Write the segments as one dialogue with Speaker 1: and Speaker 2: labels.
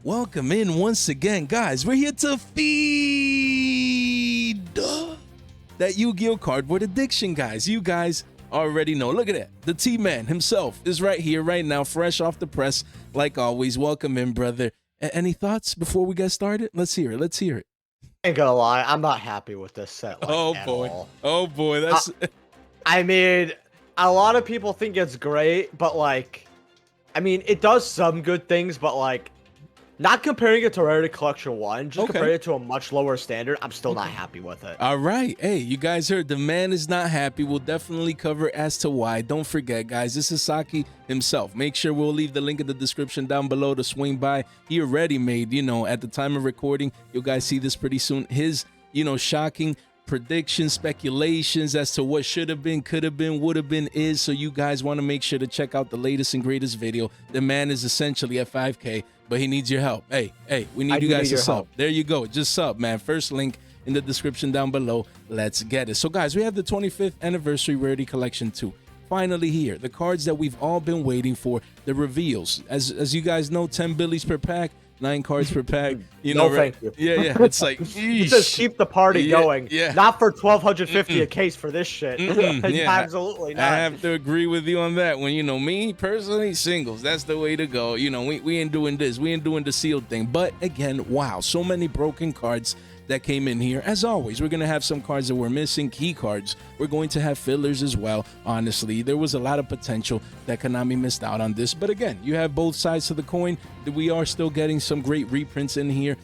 Speaker 1: welcome in once again. Guys, we're here to feed that Yu-Gi-Oh cardboard addiction, guys. You guys already know. Look at that. The T-Man himself is right here, right now, fresh off the press. Like always, welcome in, brother. Any thoughts before we get started? Let's hear it. Let's hear it.
Speaker 2: Ain't gonna lie, I'm not happy with this set. Like,
Speaker 1: Oh
Speaker 2: at
Speaker 1: boy.
Speaker 2: all.
Speaker 1: Oh boy. That's
Speaker 2: I mean, a lot of people think it's great, but like, I mean, it does some good things, but like, not comparing it to Rarity Collection 1, just comparing it to a much lower standard, I'm still not happy with it.
Speaker 1: All right. Hey, you guys heard the man is not happy. We'll definitely cover as to why. Don't forget, guys, this is Saki himself. Make sure we'll leave the link in the description down below to swing by. He already made, at the time of recording, you guys see this pretty soon, his, shocking predictions, speculations as to what should have been, could have been, would have been, is. So you guys want to make sure to check out the latest and greatest video. The man is essentially at 5K, but he needs your help. Hey, we need you guys to sub. There you go. Just sub, man. First link in the description down below. Let's get it. So guys, we have the 25th anniversary Rarity Collection 2. Finally here. The cards that we've all been waiting for. The reveals. As you guys know, 10 billies per pack. 9 cards per pack.
Speaker 2: Thank you.
Speaker 1: Yeah. It's like,
Speaker 2: it says keep the party going.
Speaker 1: Yeah.
Speaker 2: Not for 1,250 a case for this shit. Absolutely not.
Speaker 1: I have to agree with you on that one. Me personally, singles. That's the way to go. We ain't doing this. We ain't doing the sealed thing. But again, wow, so many broken cards that came in here. As always, we're going to have some cards that we're missing, key cards. We're going to have fillers as well. Honestly, there was a lot of potential that Konami missed out on this. But again, you have both sides to the coin. We are still getting some great reprints in here.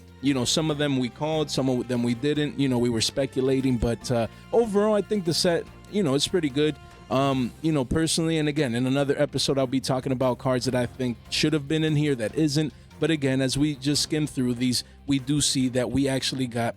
Speaker 1: Some of them we called, some of them we didn't. We were speculating. But overall, I think the set, it's pretty good. Personally, and again, in another episode, I'll be talking about cards that I think should have been in here that isn't. But again, as we just skim through these, we do see that we actually got,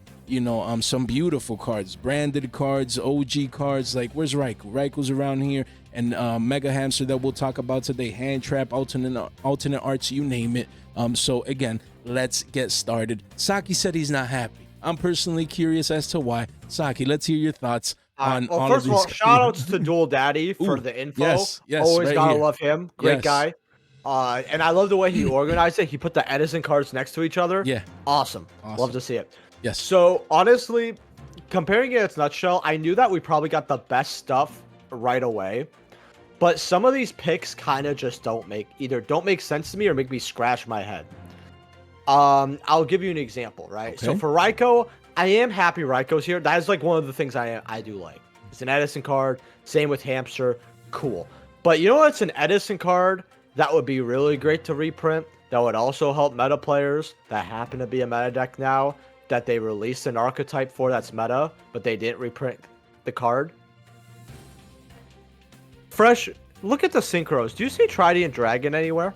Speaker 1: some beautiful cards, branded cards, OG cards. Like, where's Reiko? Reiko's around here, and Mega Hamster that we'll talk about today, Hand Trap, alternate arts, you name it. So again, let's get started. Saki said he's not happy. I'm personally curious as to why. Saki, let's hear your thoughts on all
Speaker 2: first
Speaker 1: of these.
Speaker 2: Of all, shout outs to Duel Daddy for the info.
Speaker 1: Yes,
Speaker 2: always
Speaker 1: right
Speaker 2: gotta
Speaker 1: here.
Speaker 2: love him. Great guy. And I love the way he organized it. He put the Edison cards next to each other.
Speaker 1: Yeah.
Speaker 2: Awesome. Love to see it.
Speaker 1: Yes.
Speaker 2: So, honestly, comparing it in its nutshell, I knew that we probably got the best stuff right away. But some of these picks kind of just don't make sense to me or make me scratch my head. I'll give you an example, right?
Speaker 1: Okay.
Speaker 2: So, for Reiko, I am happy Reiko's here. That is like one of the things I do like. It's an Edison card. Same with Hamster. Cool. But you know what's an Edison card that would be really great to reprint, that would also help meta players that happen to be a meta deck now, that they released an archetype for that's meta, but they didn't reprint the card? Fresh, look at the synchros. Do you see Trident Dragon anywhere?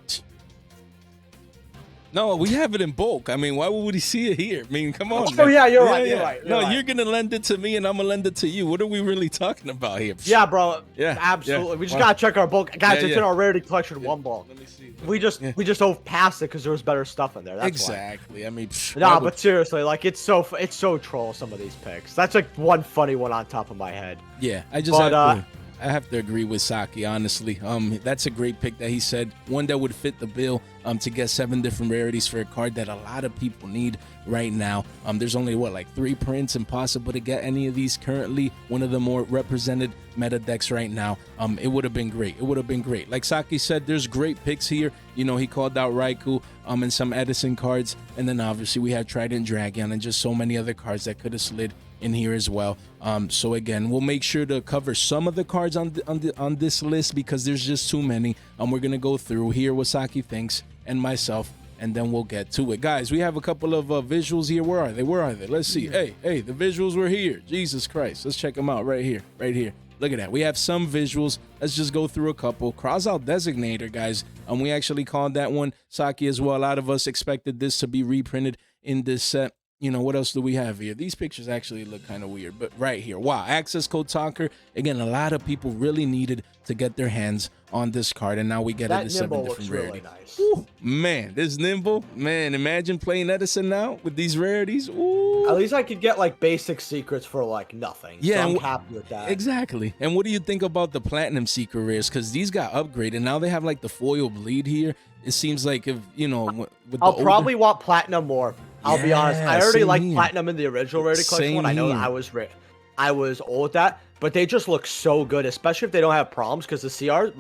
Speaker 1: No, we have it in bulk. I mean, why would we see it here? I mean, come on.
Speaker 2: Oh,
Speaker 1: man.
Speaker 2: yeah, you're right. You're right.
Speaker 1: No, you're going to lend it to me and I'm going to lend it to you. What are we really talking about here?
Speaker 2: Yeah, bro.
Speaker 1: Yeah.
Speaker 2: Absolutely.
Speaker 1: Yeah.
Speaker 2: We just got to check our bulk. Guys, it's in our Rarity Collection 1 bulk.
Speaker 1: Let me see.
Speaker 2: We just dove past it because there was better stuff in there. That's
Speaker 1: exactly.
Speaker 2: Why.
Speaker 1: I mean,
Speaker 2: nah, but seriously, like it's so troll, some of these picks. That's like one funny one on top of my head.
Speaker 1: Yeah, I have to agree with Saki, honestly. That's a great pick that he said. One that would fit the bill to get 7 different rarities for a card that a lot of people need right now. There's only, like 3 prints, impossible to get any of these currently. One of the more represented meta decks right now. It would have been great. It would have been great. Like Saki said, there's great picks here. He called out Reiko and some Edison cards. And then obviously we had Trident Dragon and just so many other cards that could have slid in here as well. So again, we'll make sure to cover some of the cards on this list because there's just too many. We're gonna go through, hear what Saki thinks and myself, and then we'll get to it. Guys, we have a couple of visuals here. Where are they? Let's see. Hey, the visuals were here. Jesus Christ, let's check them out right here. Look at that. We have some visuals. Let's just go through a couple. Crosout Designator, guys. We actually called that one. Saki as well. A lot of us expected this to be reprinted in this set. What else do we have here? These pictures actually look kind of weird, but right here. Wow, Access Code Talker. Again, a lot of people really needed to get their hands on this card, and now we get it in 7 different rarities.
Speaker 2: Really nice.
Speaker 1: Ooh, man, this Nimble. Man, imagine playing Edison now with these rarities. Ooh.
Speaker 2: At least I could get like basic secrets for like nothing.
Speaker 1: Yeah,
Speaker 2: so I'm happy with that.
Speaker 1: Exactly. And what do you think about the platinum secret rares? Because these got upgraded. Now they have like the foil bleed here. It seems like if with
Speaker 2: I'll probably want platinum more. I'll be honest. I already like
Speaker 1: here.
Speaker 2: platinum in the original Rarity Collection one. I know that I was old with that, but they just look so good, especially if they don't have problems. Because the CR,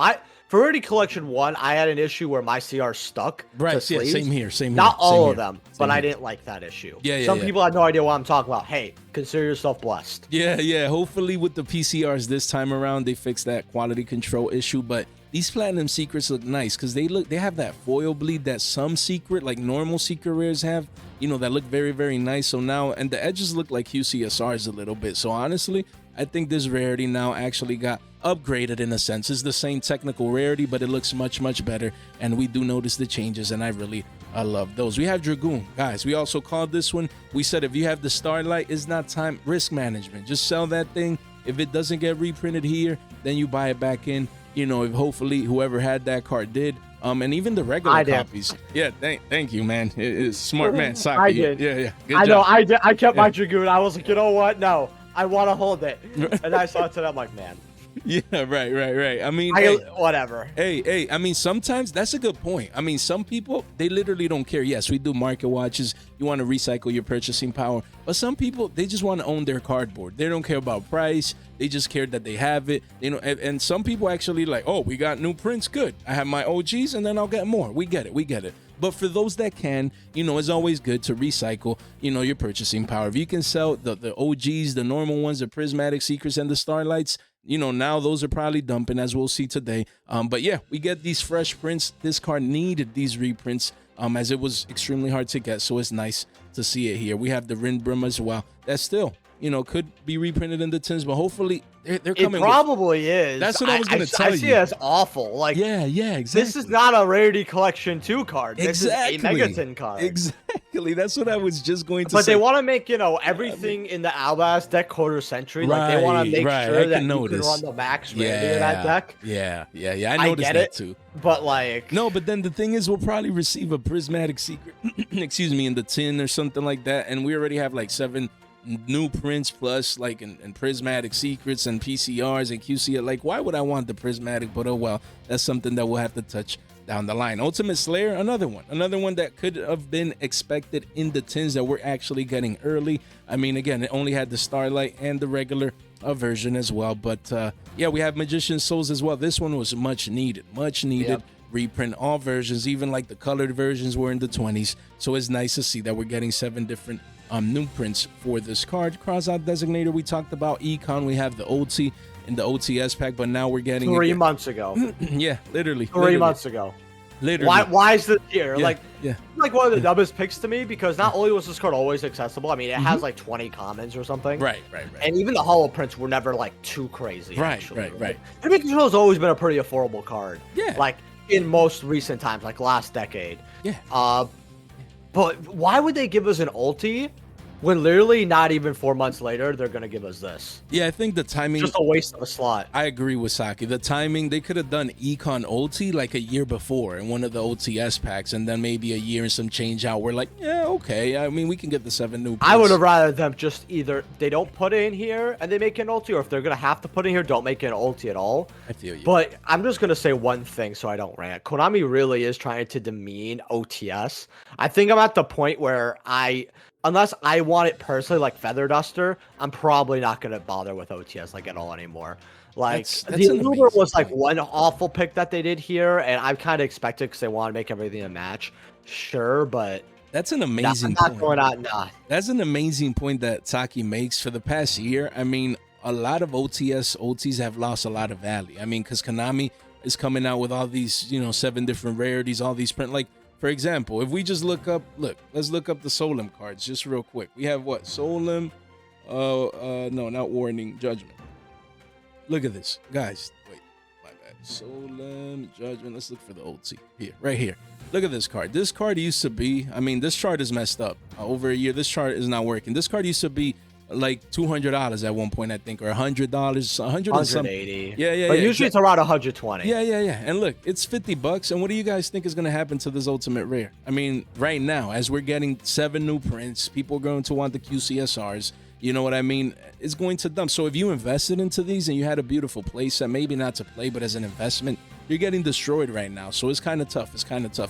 Speaker 2: for Rarity Collection 1, I had an issue where my CR stuck.
Speaker 1: Right,
Speaker 2: to sleeves.
Speaker 1: Same here.
Speaker 2: Not all of them, but I didn't like that issue. Some people had no idea what I'm talking about. Hey, consider yourself blessed.
Speaker 1: Yeah. Hopefully with the PCRs this time around, they fix that quality control issue. But these platinum secrets look nice because they have that foil bleed that some secret, like normal secret rares have, that look very, very nice. So now, and the edges look like QCSRs a little bit. So honestly, I think this rarity now actually got upgraded in a sense. It's the same technical rarity, but it looks much, much better. And we do notice the changes, and I love those. We have Dragoon. Guys, we also called this one. We said if you have the Starlight, it's not time. Risk management. Just sell that thing. If it doesn't get reprinted here, then you buy it back in. If hopefully whoever had that card did. And even the regular copies. Yeah, thank you, man. It's smart man. Saki.
Speaker 2: I did.
Speaker 1: Yeah. Good
Speaker 2: I
Speaker 1: job.
Speaker 2: know, I did. I kept my Dragoon. I was like, you know what? No, I want to hold it. And I saw it today. I'm like, man.
Speaker 1: Yeah, right. I mean,
Speaker 2: whatever.
Speaker 1: Hey, I mean, sometimes that's a good point. I mean, some people, they literally don't care. Yes, we do market watches. You want to recycle your purchasing power. But some people, they just want to own their cardboard. They don't care about price. They just care that they have it. And some people actually like, oh, we got new prints. Good. I have my OGs and then I'll get more. We get it. But for those that can, it's always good to recycle, your purchasing power. If you can sell the OGs, the normal ones, the prismatic secrets and the starlights, now those are probably dumping, as we'll see today. But yeah, we get these fresh prints. This card needed these reprints as it was extremely hard to get. So it's nice to see it here. We have the Rindbrum as well. That's still, could be reprinted in the tins, but hopefully they're coming.
Speaker 2: It probably is.
Speaker 1: That's what I was going to tell you.
Speaker 2: I see it as awful. Like,
Speaker 1: yeah, exactly.
Speaker 2: This is not a Rarity Collection 2 card. This
Speaker 1: exactly.
Speaker 2: is a Megaton card.
Speaker 1: Exactly. That's what I was just going to say.
Speaker 2: But they want to make, everything in the Albaz deck quarter century. Like, they want to make sure that you can run the max Randy in that deck.
Speaker 1: Yeah. I noticed that too.
Speaker 2: But like...
Speaker 1: No, but then the thing is, we'll probably receive a prismatic secret, in the tin or something like that. And we already have like 7 new prints plus like and prismatic secrets and PCRs and QC. Like, why would I want the prismatic? But oh well, that's something that we'll have to touch down the line. Ultimate Slayer, another one that could have been expected in the tins that we're actually getting early. I mean, again, it only had the Starlight and the regular version as well. But yeah, we have Magician's Souls as well. This one was much needed. Yep. Reprint all versions, even like the colored versions were in the 20s. So it's nice to see that we're getting 7 different new prints for this card. Crosout Designator, we talked about. Econ, we have the OT in the OTS pack, but now we're getting
Speaker 2: 3 months ago.
Speaker 1: Yeah, literally.
Speaker 2: 3 months ago.
Speaker 1: Literally.
Speaker 2: Why is this here?
Speaker 1: Yeah,
Speaker 2: like one of the dumbest picks to me, because not only was this card always accessible, I mean, it has like 20 commons or something.
Speaker 1: Right.
Speaker 2: And even the holo prints were never like too crazy.
Speaker 1: Right.
Speaker 2: Enemy Control has always been a pretty affordable card.
Speaker 1: Yeah.
Speaker 2: Like in most recent times, like last decade.
Speaker 1: Yeah.
Speaker 2: But why would they give us an ulti when literally not even 4 months later they're gonna give us this?
Speaker 1: Yeah, I think the timing
Speaker 2: just a waste of a slot.
Speaker 1: I agree with Saki. The timing, they could have done Econ ulti like a year before in one of the OTS packs, and then maybe a year and some change out. We're like, yeah, okay. I mean, we can get the 7 new prints.
Speaker 2: I would have rather them just either they don't put it in here and they make an ulti, or if they're gonna have to put it in here, don't make an ulti at all.
Speaker 1: I feel you.
Speaker 2: But I'm just gonna say one thing so I don't rant. Konami really is trying to demean OTS. I think I'm at the point where unless I want it personally, like Feather Duster, I'm probably not going to bother with OTS like at all anymore. Like, the Eluder was like one awful pick that they did here, and I kind of expected because they want to make everything a match. Sure, but
Speaker 1: that's an amazing point.
Speaker 2: That's
Speaker 1: an amazing point that Saki makes. For the past year, I mean, a lot of OTs have lost a lot of value. I mean, because Konami is coming out with all these, 7 different rarities, all these print, like, for example, if we just let's look up the Solemn cards just real quick. We have what? Solemn, no, not Warning, Judgment. Look at this, guys. Wait, my bad. Solemn, Judgment. Let's look for the OT here, right here. Look at this card. This card used to be, I mean, this chart is messed up. Over a year, this chart is not working. This card used to be like $200 at one point, I think, or $100, 100 and something.
Speaker 2: 180.
Speaker 1: Yeah.
Speaker 2: But usually it's around 120.
Speaker 1: Yeah. And look, it's $50. And what do you guys think is going to happen to this Ultimate Rare? I mean, right now, as we're getting 7 new prints, people are going to want the QCSRs. You know what I mean? It's going to dump. So if you invested into these and you had a beautiful playset, maybe not to play, but as an investment, you're getting destroyed right now. So it's kind of tough.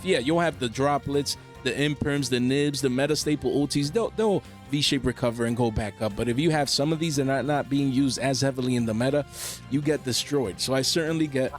Speaker 1: Yeah, you'll have the droplets, the imperms, the nibs, the meta staple ultis. They'll V-shape recover and go back up. But if you have some of these that are not being used as heavily in the meta, you get destroyed. So I certainly get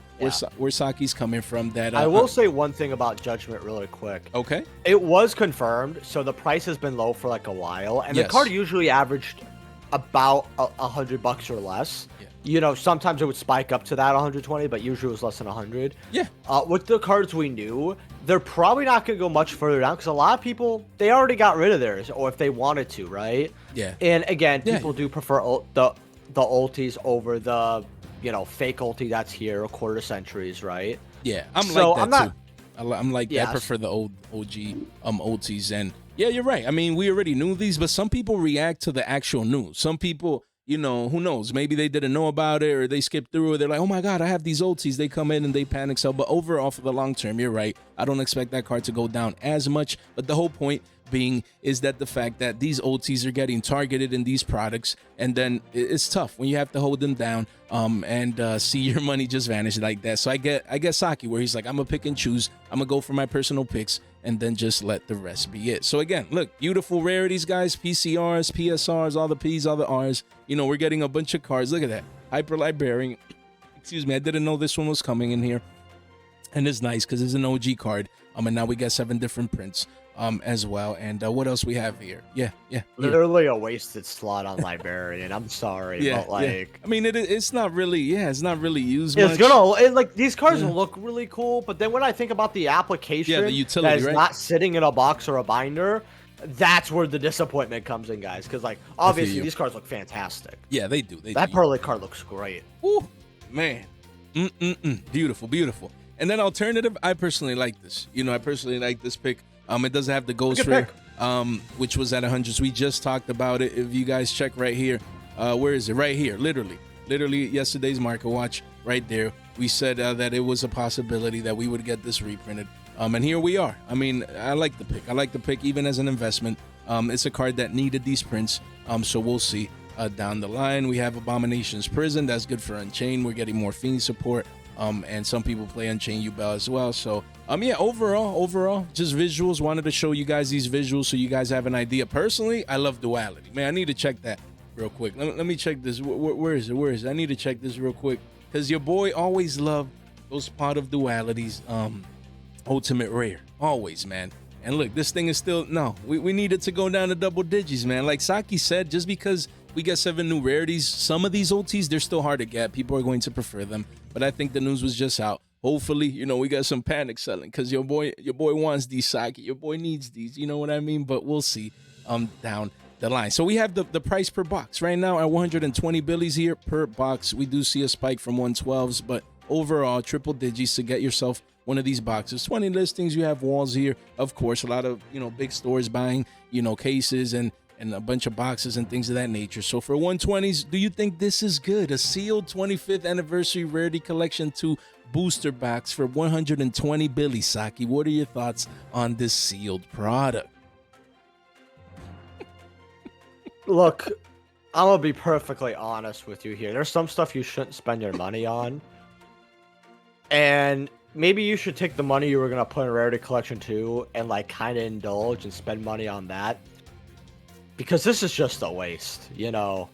Speaker 1: where Saki's coming from. That
Speaker 2: I will say one thing about Judgment really quick.
Speaker 1: Okay.
Speaker 2: It was confirmed, so the price has been low for like a while, and the card usually averaged about $100 or less. Yeah. You know, sometimes it would spike up to that 120, but usually it was less than 100.
Speaker 1: Yeah.
Speaker 2: With the cards we knew, they're probably not going to go much further down because a lot of people, they already got rid of theirs, or if they wanted to, right?
Speaker 1: Yeah.
Speaker 2: And again, people do prefer the ultis over the, you know, fake ulti that's here, a quarter centuries, right?
Speaker 1: Yeah, I'm like that too. I'm like that. I prefer the old OG ultis, and yeah, you're right. I mean, we already knew these, but some people react to the actual news. Some people, you know, who knows? Maybe they didn't know about it or they skipped through it. They're like, oh my God, I have these ultis. They come in and they panic sell. But overall, for the long term, you're right. I don't expect that card to go down as much. But the whole point being is that the fact that these ultis are getting targeted in these products, and then it's tough when you have to hold them down and see your money just vanish like that. So I get Saki where he's like, I'm gonna pick and choose. I'm gonna go for my personal picks and then just let the rest be it. So again, look, beautiful rarities, guys. PCRs, PSRs, all the P's, all the R's. You know, we're getting a bunch of cards. Look at that. Hyper Librarian. Excuse me, I didn't know this one was coming in here. And it's nice because it's an OG card. And now we got 7 different prints as well. And what else we have here? Yeah.
Speaker 2: Literally a wasted slot on Librarian. I'm sorry, but like,
Speaker 1: I mean, it's not really, it's not really used
Speaker 2: it's
Speaker 1: much.
Speaker 2: like these cards look really cool, but then when I think about the application,
Speaker 1: the utility,
Speaker 2: that is not sitting in a box or a binder, that's where the disappointment comes in, guys. Because like, obviously these cards look fantastic.
Speaker 1: Yeah, they do.
Speaker 2: That Pearly card looks great.
Speaker 1: Ooh, man, beautiful. And then alternative, I personally like this. You know, I personally like this pick. It doesn't have the Ghost Rare, which was at 100. So we just talked about it. If you guys check right here, where is it? Right here, literally yesterday's market watch right there. We said that it was a possibility that we would get this reprinted. And here we are. I mean, I like the pick even as an investment. It's a card that needed these prints. So we'll see down the line. We have Abomination's Prison. That's good for Unchained. We're getting more Fiend support. And some people play Unchained Yubel as well. So, overall, just visuals. Wanted to show you guys these visuals so you guys have an idea. Personally, I love Duality. Man, I need to check that real quick. Let me check this. Where is it? I need to check this real quick because your boy always loved those part of Dualities. Ultimate Rare. Always, man. And look, this thing is still, we need it to go down to double digits, man. Like Saki said, just because we get 7 new rarities, some of these ultis, they're still hard to get. People are going to prefer them. But I think the news was just out. Hopefully, you know, we got some panic selling because your boy wants these, Saki. Your boy needs these. You know what I mean? But we'll see down the line. So we have the price per box right now at 120 billies here per box. We do see a spike from 112s, but overall, triple digits to get yourself one of these boxes. 20 listings. You have walls here. Of course, a lot of, you know, big stores buying, you know, cases and a bunch of boxes and things of that nature. So for 120s, do you think this is good? A sealed 25th anniversary Rarity Collection 2 booster box for 120 billies, Saki. What are your thoughts on this sealed product?
Speaker 2: Look, I'm gonna be perfectly honest with you here. There's some stuff you shouldn't spend your money on. And maybe you should take the money you were gonna put in Rarity Collection 2 and like kind of indulge and spend money on that. Because this is just a waste, you know.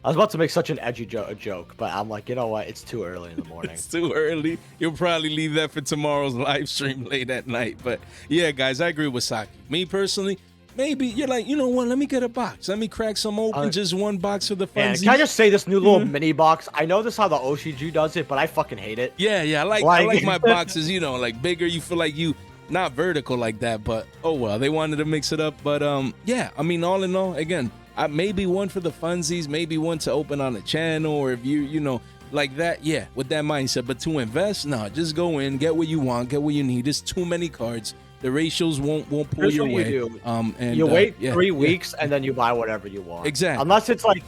Speaker 2: I was about to make such an edgy joke, but I'm like, you know what? It's too early in the morning.
Speaker 1: It's too early. You'll probably leave that for tomorrow's live stream late at night. But yeah, guys, I agree with Saki. Me personally, maybe you're like, you know what? Let me get a box. Let me crack some open. Just one box for the fun.
Speaker 2: Can I just say this new little mini box? I know this is how the OCG does it, but I fucking hate it.
Speaker 1: Yeah, I like my boxes, you know, like bigger. You feel like you not vertical like that, but oh well, they wanted to mix it up. But yeah, I mean, all in all, again, maybe one for the funsies, maybe one to open on the channel, or if you know, like that, yeah, with that mindset. But to invest, no, just go in, get what you want, get what you need. There's too many cards The ratios won't pull
Speaker 2: Here's
Speaker 1: your
Speaker 2: what
Speaker 1: way.
Speaker 2: you do.
Speaker 1: And
Speaker 2: you wait
Speaker 1: yeah,
Speaker 2: 3 weeks and then you buy whatever you want.
Speaker 1: Exactly.
Speaker 2: Unless it's like,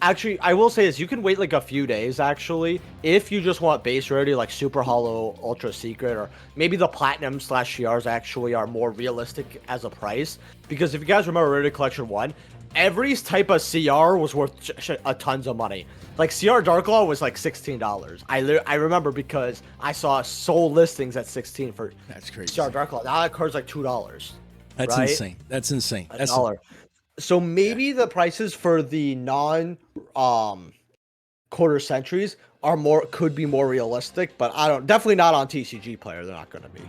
Speaker 2: actually, I will say this: you can wait like a few days actually if you just want base rarity like Super Hollow, Ultra Secret, or maybe the Platinum / CRs actually are more realistic as a price. Because if you guys remember Rarity Collection 1, every type of CR was worth a tons of money. Like CR Darklaw was like $16. I remember because I saw sold listings at 16 for
Speaker 1: that's crazy.
Speaker 2: CR Darklaw. Now that card's like $2.
Speaker 1: That's
Speaker 2: right?
Speaker 1: insane. That's insane. That's
Speaker 2: $1. So maybe the prices for the non quarter centuries could be more realistic, but I don't, definitely not on TCG Player. They're not going to be.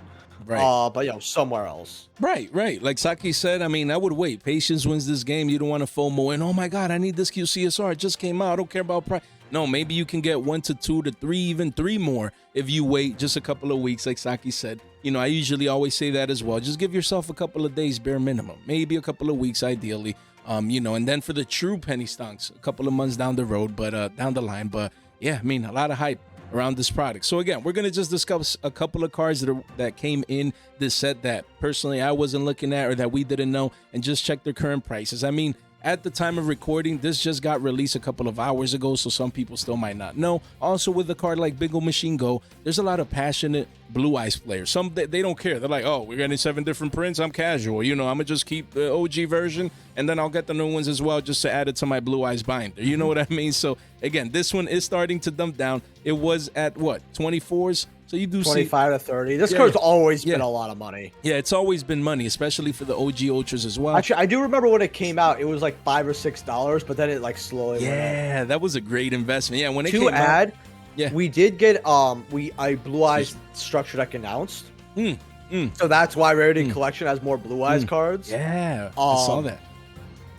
Speaker 1: Right.
Speaker 2: But somewhere else.
Speaker 1: Right. Like Saki said, I mean, I would wait. Patience wins this game. You don't want to FOMO and, oh my God, I need this QCSR. It just came out. I don't care about price. No, maybe you can get 1 to 2 to 3, even 3 more if you wait just a couple of weeks, like Saki said. I usually always say that as well. Just give yourself a couple of days bare minimum, maybe a couple of weeks ideally. And then for the true penny stonks, a couple of months down the road, but down the line. But yeah, I mean, a lot of hype around this product. So again, we're gonna just discuss a couple of cards that came in this set that personally I wasn't looking at or that we didn't know, and just check their current prices. I mean, at the time of recording, this just got released a couple of hours ago, so some people still might not know. Also, with a card like Big Ol' Machine Go, there's a lot of passionate Blue Eyes players. Some they don't care. They're like, oh, we're getting 7 different prints. I'm casual. I'm gonna just keep the OG version, and then I'll get the new ones as well, just to add it to my Blue Eyes binder. You know what I mean? So again, this one is starting to dump down. It was at what, 24s? So you do
Speaker 2: 25 to 30. This card's always been a lot of money.
Speaker 1: Yeah, it's always been money, especially for the OG Ultras as well.
Speaker 2: Actually, I do remember when it came out, it was like $5 or $6, but then it like slowly went up.
Speaker 1: Yeah, that was a great investment. Yeah, when it came out. Yeah,
Speaker 2: we did get Blue Eyes Structure Deck announced. So that's why Rarity Collection has more Blue Eyes cards.
Speaker 1: Yeah, I saw that.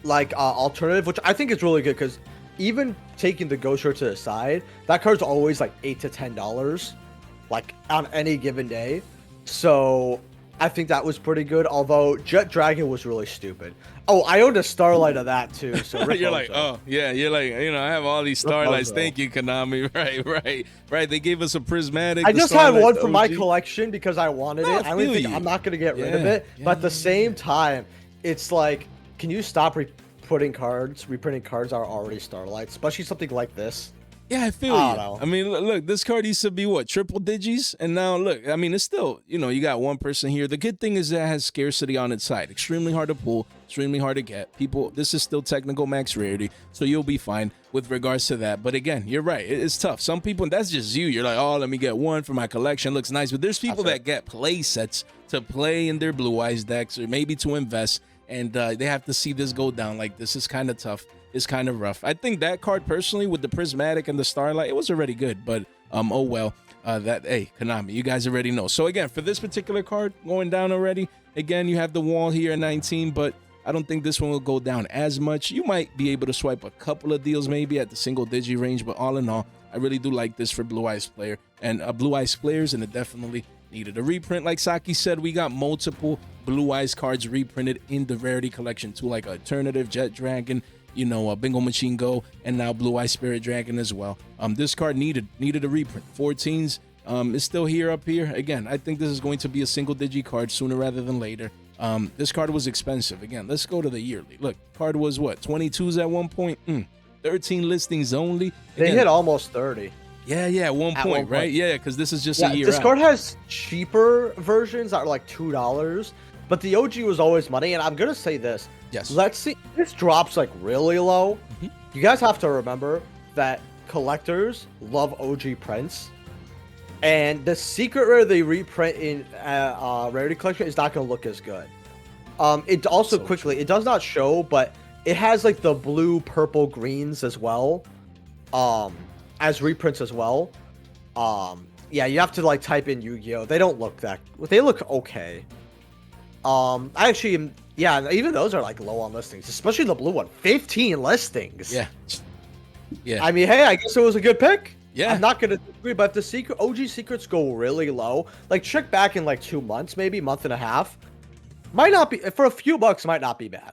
Speaker 2: Like alternative, which I think is really good because even taking the Ghost Shirt to the side, that card's always like $8 to $10, like on any given day. So I think that was pretty good. Although Jet Dragon was really stupid. Oh, I owned a Starlight of that too. So
Speaker 1: you're like, oh yeah, you're like, I have all these Starlights. Thank you, Konami. Right. They gave us a prismatic.
Speaker 2: I just had one for my collection because I wanted it. I don't think I'm not gonna get rid of it.
Speaker 1: Yeah,
Speaker 2: but at the same time, it's like, can you stop reprinting cards that are already Starlights, especially something like this?
Speaker 1: Yeah, I feel you. I mean, look, this card used to be what, triple digis? And now look, I mean, it's still, you got one person here. The good thing is that it has scarcity on its side. Extremely hard to pull, extremely hard to get. People, this is still technical max rarity, so you'll be fine with regards to that. But again, you're right. It's tough. Some people, and that's just you. You're like, oh, let me get one for my collection. Looks nice. But there's people that get play sets to play in their Blue Eyes decks or maybe to invest, and they have to see this go down. Like, this is kind of tough. It's kind of rough. I think that card personally with the prismatic and the starlight, it was already good, but oh well. Hey, Konami, you guys already know. So again, for this particular card going down already, again, you have the wall here at 19, but I don't think this one will go down as much. You might be able to swipe a couple of deals maybe at the single digi range, but all in all, I really do like this for Blue Eyes player and Blue Eyes players, and it definitely needed a reprint. Like Saki said, we got multiple Blue Eyes cards reprinted in the Rarity Collection too, like Alternative, Jet Dragon, Big Ol' Machine Go, and now Blue Eye Spirit Dragon as well. This card needed a reprint. 14s is still here up here. Again, I think this is going to be a single digi card sooner rather than later. This card was expensive. Again, let's go to the yearly. Look, card was what, 22s at one point? 13 listings only. Again,
Speaker 2: they hit almost 30.
Speaker 1: Yeah, at one point, right? Yeah, because this is just a year
Speaker 2: This
Speaker 1: out.
Speaker 2: card has cheaper versions that are like $2, but the OG was always money. And I'm gonna say this.
Speaker 1: Yes.
Speaker 2: Let's see. This drops like really low. You guys have to remember that collectors love OG prints, and the secret rare they reprint in Rarity Collection is not gonna look as good. It also it does not show, but it has like the blue, purple, greens as well, as reprints as well. Yeah, you have to like type in Yu-Gi-Oh. They don't look they look okay. Yeah, even those are like low on listings, especially the blue one. 15 listings.
Speaker 1: Yeah.
Speaker 2: I mean, hey, I guess it was a good pick.
Speaker 1: Yeah.
Speaker 2: I'm not gonna disagree, but if the OG secrets go really low, like check back in like 2 months, maybe month and a half, might not be, for a few bucks, might not be bad.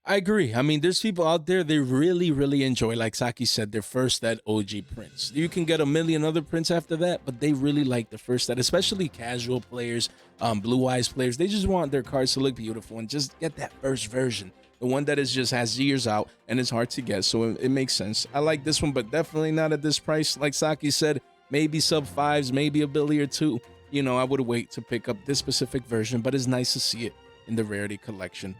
Speaker 1: I agree. I mean, there's people out there, they really, really enjoy, like Saki said, their first that OG prints. You can get a million other prints after that, but they really like the first that, especially casual players, Blue Eyes players. They just want their cards to look beautiful and just get that first version. The one that is just has years out and it's hard to get, so it makes sense. I like this one, but definitely not at this price. Like Saki said, maybe sub fives, maybe a Billy or two. You know, I would wait to pick up this specific version, but it's nice to see it in the Rarity Collection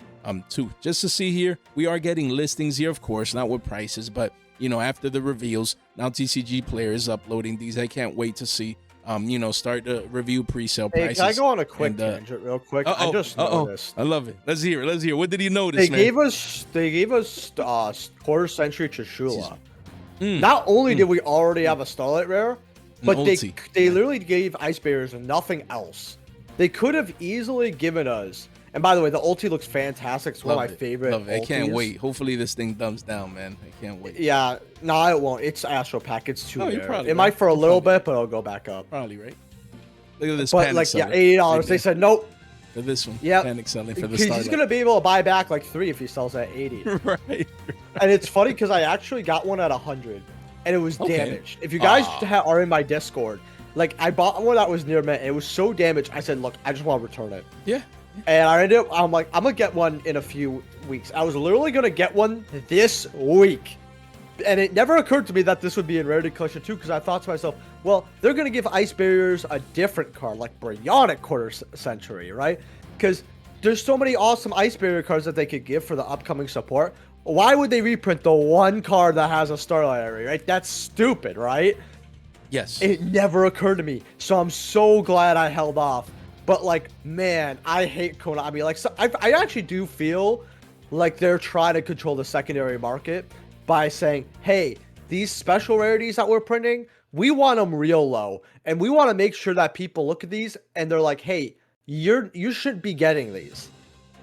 Speaker 1: too. Just to see here, we are getting listings here, of course, not with prices, but you know, after the reveals, now TCG Player is uploading these. I can't wait to see you know, start to review pre-sale prices.
Speaker 2: Can I go on a quick tangent real quick? I just noticed.
Speaker 1: I love it. Let's hear it. Let's hear it. What did you notice,
Speaker 2: They
Speaker 1: man?
Speaker 2: gave us quarter century Chishula. Not only did we already have a Starlight Rare, but they literally gave Icebearers and nothing else. They could have easily given us. And by the way, the ulti looks fantastic. It's one of my favorite.
Speaker 1: Love it. I can't wait. Hopefully this thing dumbs down, man. I can't wait.
Speaker 2: Yeah, no, it won't. It's Astro Pack. It's too rare. It might for a little bit, but it'll go back up.
Speaker 1: Probably right. Look at this.
Speaker 2: But like, yeah, $80. They said nope.
Speaker 1: For this one,
Speaker 2: yeah,
Speaker 1: panic selling for the Starlight.
Speaker 2: He's gonna be able to buy back like 3 if he sells at 80.
Speaker 1: Right.
Speaker 2: And it's funny because I actually got one at 100, and it was damaged. If you guys are in my Discord, like I bought one that was near mint, and it was so damaged. I said, look, I just want to return it.
Speaker 1: Yeah.
Speaker 2: And I ended up, I'm like, I'm gonna get one in a few weeks. I was literally gonna get one this week. And it never occurred to me that this would be in Rarity Collection 2, because I thought to myself, well, they're gonna give Icebearers a different card, like Bryonic Quarter Century, right? Because there's so many awesome Icebearer cards that they could give for the upcoming support. Why would they reprint the one card that has a Starlight Area, right? That's stupid, right?
Speaker 1: Yes.
Speaker 2: It never occurred to me. So I'm so glad I held off. But like, man, I hate Konami. Like, so I actually do feel like they're trying to control the secondary market by saying, hey, these special rarities that we're printing, we want them real low, and we want to make sure that people look at these and they're like, hey, you should be getting these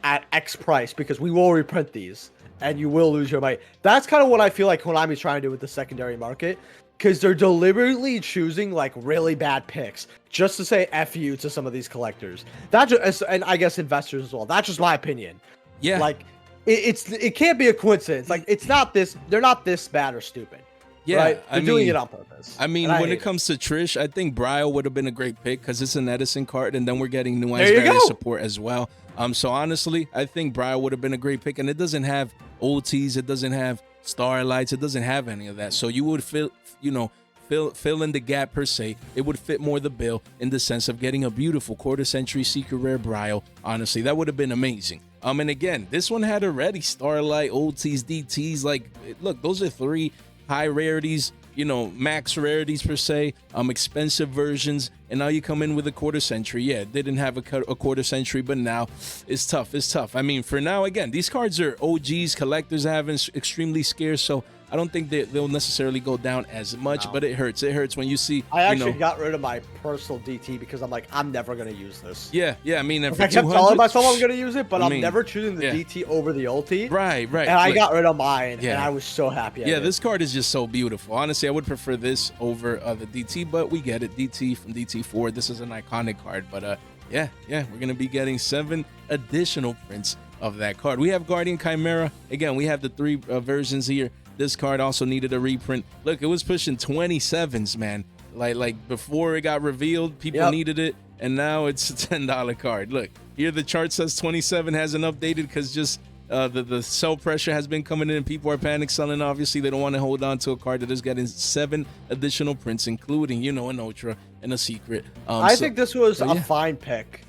Speaker 2: at X price because we will reprint these and you will lose your money. That's kind of what I feel like Konami's trying to do with the secondary market. Because they're deliberately choosing like really bad picks just to say F you to some of these collectors. That just, and I guess investors as well. That's just my opinion.
Speaker 1: Yeah.
Speaker 2: Like it can't be a coincidence. Like it's not this. They're not this bad or stupid.
Speaker 1: Yeah.
Speaker 2: Right? They're doing it on purpose.
Speaker 1: I mean, when it comes to Trish, I think Brio would have been a great pick because it's an Edison card, and then we're getting new Icebearer support as well. So honestly, I think Brio would have been a great pick, and it doesn't have OTs, it doesn't have Starlights, it doesn't have any of that. So you would fill in the gap per se. It would fit more the bill in the sense of getting a beautiful quarter century secret rare Brio. Honestly, that would have been amazing. And again, this one had already Starlight, OTs, DTs. Like, look, those are 3 high rarities, you know, max rarities per se, expensive versions, and now you come in with a quarter century. Yeah, they didn't have a quarter century, but now it's tough. It's tough. I mean, for now, again, these cards are OGs, collectors having extremely scarce, so I don't think they'll necessarily go down as much, but it hurts. It hurts when you see.
Speaker 2: I actually got rid of my personal DT because I'm like, I'm never gonna use this.
Speaker 1: Yeah. I mean,
Speaker 2: I kept telling myself I'm gonna use it, but I'm never choosing the DT over the ulti.
Speaker 1: Right.
Speaker 2: And I got rid of mine, and I was so happy.
Speaker 1: This card is just so beautiful. Honestly, I would prefer this over the DT, but we get it. DT from DT4. This is an iconic card, but yeah, we're gonna be getting 7 additional prints of that card. We have Guardian Chimera. Again, we have the 3 versions here. This card also needed a reprint. Look, it was pushing 27s, man. Like before it got revealed, people needed it, and now it's a $10 card. Look, here the chart says 27 hasn't updated because just the sell pressure has been coming in and people are panic selling. Obviously, they don't want to hold on to a card that is getting 7 additional prints, including, you know, an ultra and a secret.
Speaker 2: I think this was a fine pick,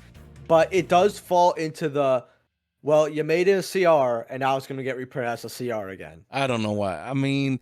Speaker 2: but it does fall into the, well, you made it a CR, and now it's going to get reprinted as a CR again.
Speaker 1: I don't know why. I mean,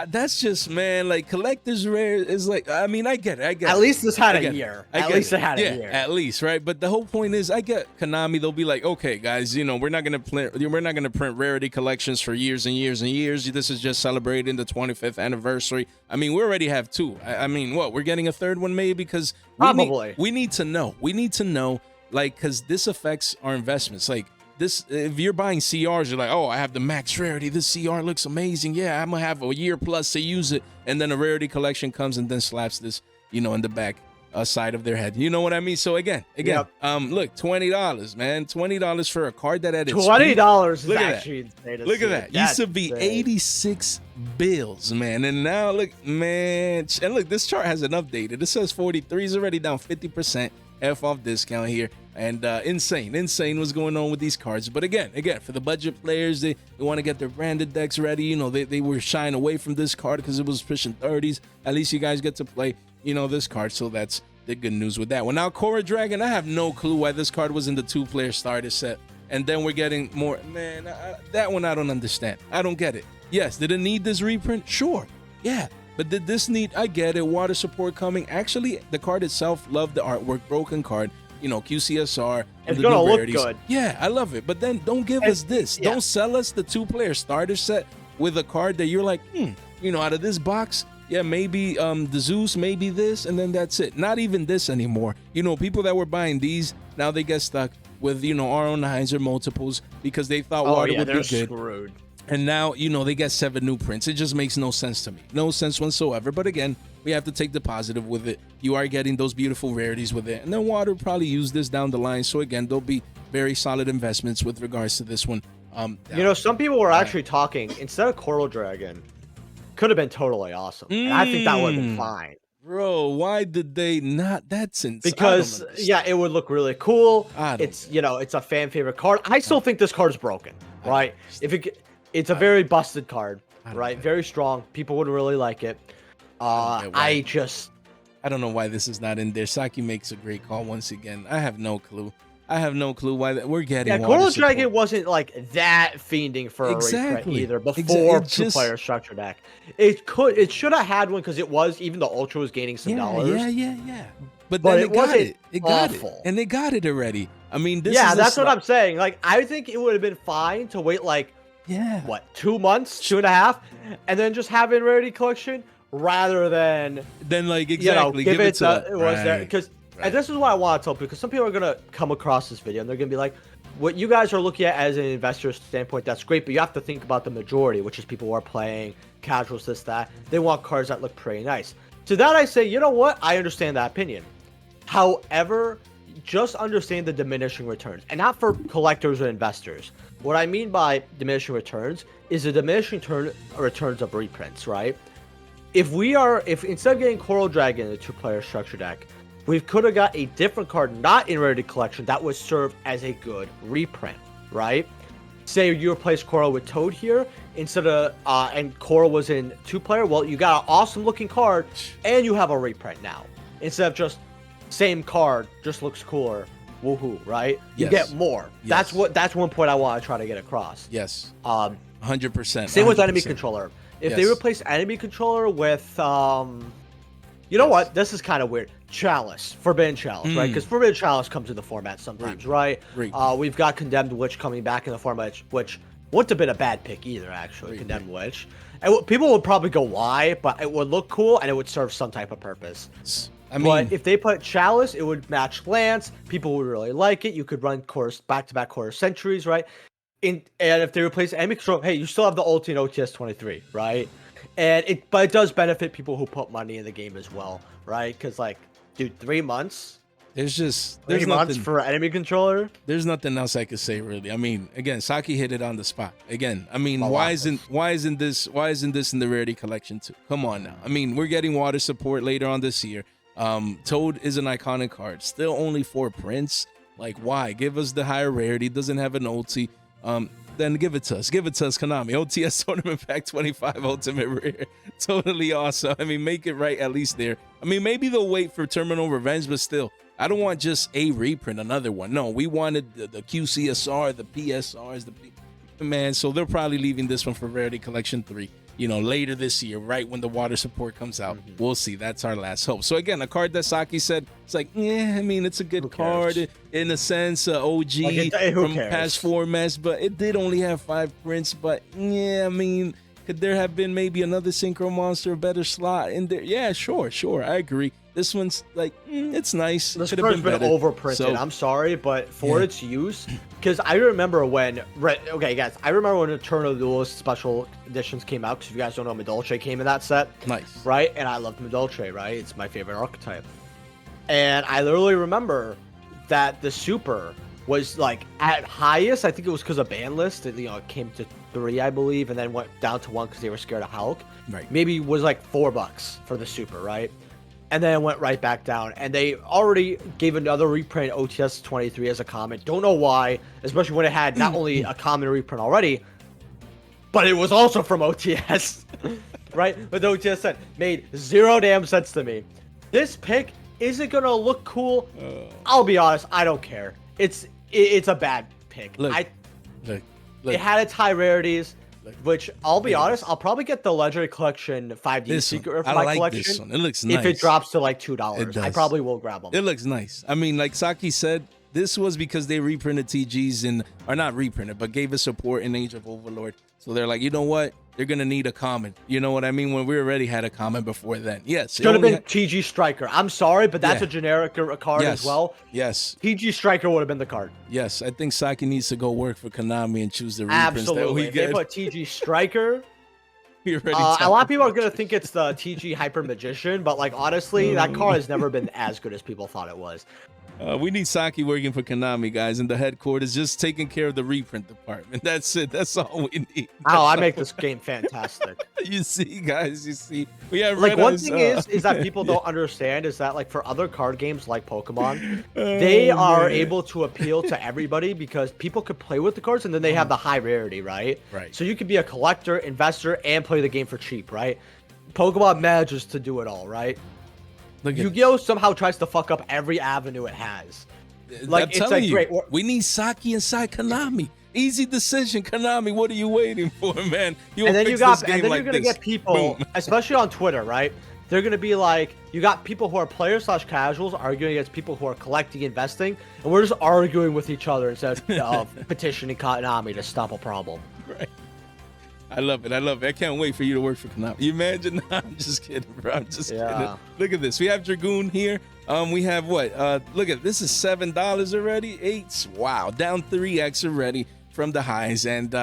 Speaker 1: that's just, man, like, collector's rare is like, I mean, I get it.
Speaker 2: At least this had a year. At least it had a year.
Speaker 1: At least, right? But the whole point is, I get Konami, they'll be like, okay, guys, you know, we're not going to print Rarity Collections for years and years and years. This is just celebrating the 25th anniversary. I mean, we already have 2. I mean, what, we're getting a 3rd one maybe? Because we need to know. We need to know, like, because this affects our investments. Like, this, if you're buying CRs, you're like, oh, I have the max rarity. This CR looks amazing. Yeah, I'm gonna have a year plus to use it. And then a Rarity Collection comes and then slaps this, you know, in the back side of their head. You know what I mean? So again,
Speaker 2: Yep.
Speaker 1: look, $20, man, $20 for a card that had its
Speaker 2: $20 is
Speaker 1: Look at
Speaker 2: actually insane to
Speaker 1: Look
Speaker 2: see.
Speaker 1: at that.
Speaker 2: That's
Speaker 1: Used to be
Speaker 2: insane.
Speaker 1: 86 bills, man. And now look, man. And look, this chart hasn't updated. It says 43 is already down 50% F off discount here. And insane what's going on with these cards. But again, for the budget players, they want to get their branded decks ready. You know, they were shying away from this card because it was pushing 30s. At least you guys get to play, you know, this card. So that's the good news with that one. Now, Korra Dragon, I have no clue why this card was in the 2-player starter set. And then we're getting more. Man, that one I don't understand. I don't get it. Yes, did it need this reprint? Sure. Yeah. But did this need, I get it, water support coming. Actually, the card itself, love the artwork, broken card. You know, QCSR.
Speaker 2: It's gonna look good.
Speaker 1: Yeah, I love it. But then don't give us this.
Speaker 2: Yeah.
Speaker 1: Don't sell us the 2-player starter set with a card that you're like, you know, out of this box, yeah, maybe the Zeus, maybe this, and then that's it. Not even this anymore. You know, people that were buying these, now they get stuck with, you know, RO9s or multiples because they thought water would be good.
Speaker 2: Screwed.
Speaker 1: And now, you know, they get 7 new prints. It just makes no sense to me. No sense whatsoever. But again, we have to take the positive with it. You are getting those beautiful rarities with it. And then Water probably use this down the line. So again, there'll be very solid investments with regards to this one.
Speaker 2: You know, some people were actually talking, instead of Coral Dragon, could have been totally awesome. And I think that would have been fine.
Speaker 1: Bro, why did they not? That's insane.
Speaker 2: Because, yeah, it would look really cool.
Speaker 1: It's,
Speaker 2: you know, it's a fan favorite card. I still think this card is broken, right? It's a very busted card, right? Very strong. People would really like it. I
Speaker 1: don't know why this is not in there. Saki makes a great call once again. I have no clue. Why we're getting.
Speaker 2: Yeah, Coral Dragon wasn't like that fiending for a reprint either before 2-player structure deck. It should have had one because it was, even the Ultra was gaining some dollars.
Speaker 1: Yeah. But then
Speaker 2: it got it.
Speaker 1: It got it. And they got it already. I mean,
Speaker 2: that's what I'm saying. Like, I think it would have been fine to wait like 2 months, 2.5, and then just have it in Rarity Collection rather than
Speaker 1: like
Speaker 2: give it to it was there because. And this is what I want to tell people, because some people are going to come across this video and they're going to be like, what you guys are looking at as an investor standpoint, that's great, but you have to think about the majority, which is people who are playing, casuals, this, that. They want cards that look pretty nice. To that I say, you know what? I understand that opinion. However, just understand the diminishing returns, and not for collectors or investors. What I mean by diminishing returns is the diminishing returns of reprints, right? If instead of getting Coral Dragon in a 2-player structure deck, we could have got a different card not in Rarity Collection that would serve as a good reprint, right? Say you replace Coral with Toad here instead of and Coral was in 2-player. Well, you got an awesome looking card and you have a reprint now instead of just same card, just looks cooler. Woohoo, right? You get more.
Speaker 1: Yes.
Speaker 2: That's one point I want to try to get across.
Speaker 1: Yes. 100%.
Speaker 2: Same with enemy controller. If they replace enemy controller with you know what? This is kind of weird. Chalice, Forbidden Chalice, right? Because Forbidden Chalice comes in the format sometimes, right? We've got Condemned Witch coming back in the format, which wouldn't have been a bad pick either, actually. Condemned Witch. And people would probably go, why? But it would look cool and it would serve some type of purpose. But if they put Chalice, it would match Lance. People would really like it. You could run back-to-back quarter centuries, right? And if they replace enemy control, hey, you still have the ulti in OTS 23, right? But it does benefit people who put money in the game as well, right? Because, like, dude, 3 months.
Speaker 1: There's
Speaker 2: 3 months for enemy controller.
Speaker 1: There's nothing else I could say, really. I mean, again, Saki hit it on the spot. Again, I mean, why isn't this in the Rarity Collection too? Come on now. I mean, we're getting water support later on this year. Toad is an iconic card. Still only 4 prints. Like, why? Give us the higher rarity. Doesn't have an ulti. Then give it to us. Give it to us, Konami. OTS Tournament Pack 25 Ultimate Rare. Totally awesome. I mean, make it right at least there. I mean, maybe they'll wait for Terminal Revenge, but still, I don't want just a reprint, another one. No, we wanted the QCSR, the PSRs, man. So they're probably leaving this one for Rarity Collection 3. You know, later this year, right when the water support comes out. We'll see. That's our last hope. So again, a card that Saki said, it's like, I mean, it's a good card in a sense, OG from past formats, but it did only have 5 prints. But I mean, could there have been maybe another Synchro Monster, a better slot in there? Yeah, sure. I agree. This one's like, it's nice.
Speaker 2: This card's been overprinted. So, I'm sorry, but for its use, because I remember when, I remember when Eternal Duelist special editions came out, because if you guys don't know, Medolce came in that set.
Speaker 1: Nice.
Speaker 2: Right? And I loved Medolce, right? It's my favorite archetype. And I literally remember that the super was like at highest. I think it was because of Banlist. It came to 3, I believe, and then went down to 1 because they were scared of Hulk.
Speaker 1: Right.
Speaker 2: Maybe was like $4 for the super, right? And then it went right back down. And they already gave another reprint OTS 23 as a comment. Don't know why, especially when it had not only a common reprint already, but it was also from OTS, right? But the OTS set made 0 damn sense to me. This pick, is it gonna look cool? I'll be honest, I don't care. It's a bad pick.
Speaker 1: Look.
Speaker 2: It had its high rarities, which I'll be honest, I'll probably get the Legendary Collection 5D secret for my collection.
Speaker 1: This one. It looks nice.
Speaker 2: If it drops to like $2, I probably will grab them.
Speaker 1: It looks nice. I mean, like Saki said, this was because they reprinted TGs or not reprinted, but gave us support in Age of Overlord. So they're like, you know what? They're gonna need a common. You know what I mean? When we already had a common before then. Yes.
Speaker 2: Should have been TG Striker. I'm sorry, but that's a generic card
Speaker 1: yes.
Speaker 2: as well.
Speaker 1: Yes.
Speaker 2: TG Striker would have been the card.
Speaker 1: Yes. I think Saki needs to go work for Konami and choose the reprints that we
Speaker 2: If
Speaker 1: get.
Speaker 2: they put TG Striker.
Speaker 1: A
Speaker 2: lot of people are gonna think it's the TG Hyper Magician, but like honestly, that card has never been as good as people thought it was.
Speaker 1: We need Saki working for Konami, guys, and the headquarters just taking care of the reprint department. That's it. That's all we need.
Speaker 2: I make this game fantastic.
Speaker 1: You see, guys, you see. We have
Speaker 2: like one thing is that people don't understand is that like for other card games like Pokemon, they are able to appeal to everybody because people could play with the cards and then they have the high rarity, right?
Speaker 1: Right.
Speaker 2: So you could be a collector, investor, and play the game for cheap, right? Pokemon manages to do it all, right? Yu-Gi-Oh somehow tries to fuck up every avenue it has. Like it's like great.
Speaker 1: We need Saki inside Konami. Easy decision, Konami. What are you waiting for, man?
Speaker 2: And then you're gonna get people, especially on Twitter, right? They're gonna be like, you got people who are players/casuals arguing against people who are collecting, investing, and we're just arguing with each other instead of petitioning Konami to stop a problem.
Speaker 1: Right. I love it. I love it. I can't wait for you to work for Konami. You imagine? I'm just kidding, bro. I'm just kidding. Look at this. We have Dragoon here. We have what? Look at this. Is $7 already? 8. Wow. Down 3x already from the highs. And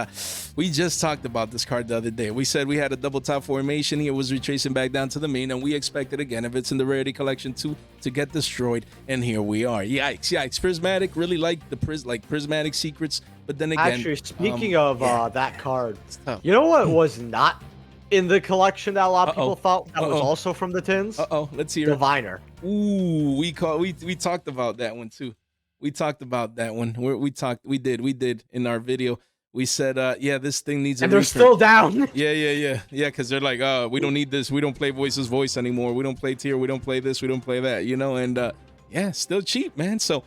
Speaker 1: we just talked about this card the other day. We said we had a double top formation here. It was retracing back down to the main. And we expected again, if it's in the Rarity Collection 2, to get destroyed. And here we are. Yikes. Yikes. Prismatic. Really like the Prismatic secrets. But then again,
Speaker 2: actually, speaking of that card, you know what was not in the collection that a lot of people thought that was also from the tins?
Speaker 1: Let's hear
Speaker 2: Diviner.
Speaker 1: Ooh, we talked about that one too. We talked about that one. We did in our video. We said, yeah, this thing needs a
Speaker 2: and they're still down.
Speaker 1: Yeah, because they're like, we don't need this. We don't play voice anymore. We don't play tier. We don't play this. We don't play that. You know, and yeah, still cheap, man. So.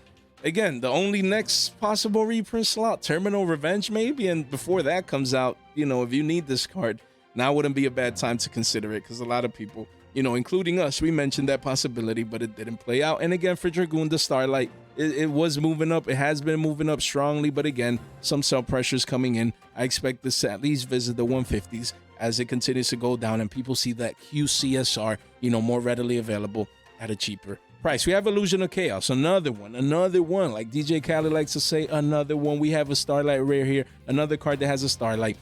Speaker 1: Again, the only next possible reprint slot, Terminal Revenge maybe, and before that comes out, you know, if you need this card, now wouldn't be a bad time to consider it because a lot of people, you know, including us, we mentioned that possibility, but it didn't play out. And again, for Dragoon, the Starlight, it was moving up. It has been moving up strongly, but again, some sell pressures coming in. I expect this to at least visit the 150s as it continues to go down and people see that QCSR, you know, more readily available at a cheaper price. We have Illusion of Chaos, another one, like DJ Khaled likes to say, another one. We have a Starlight rare here, another card that has a Starlight.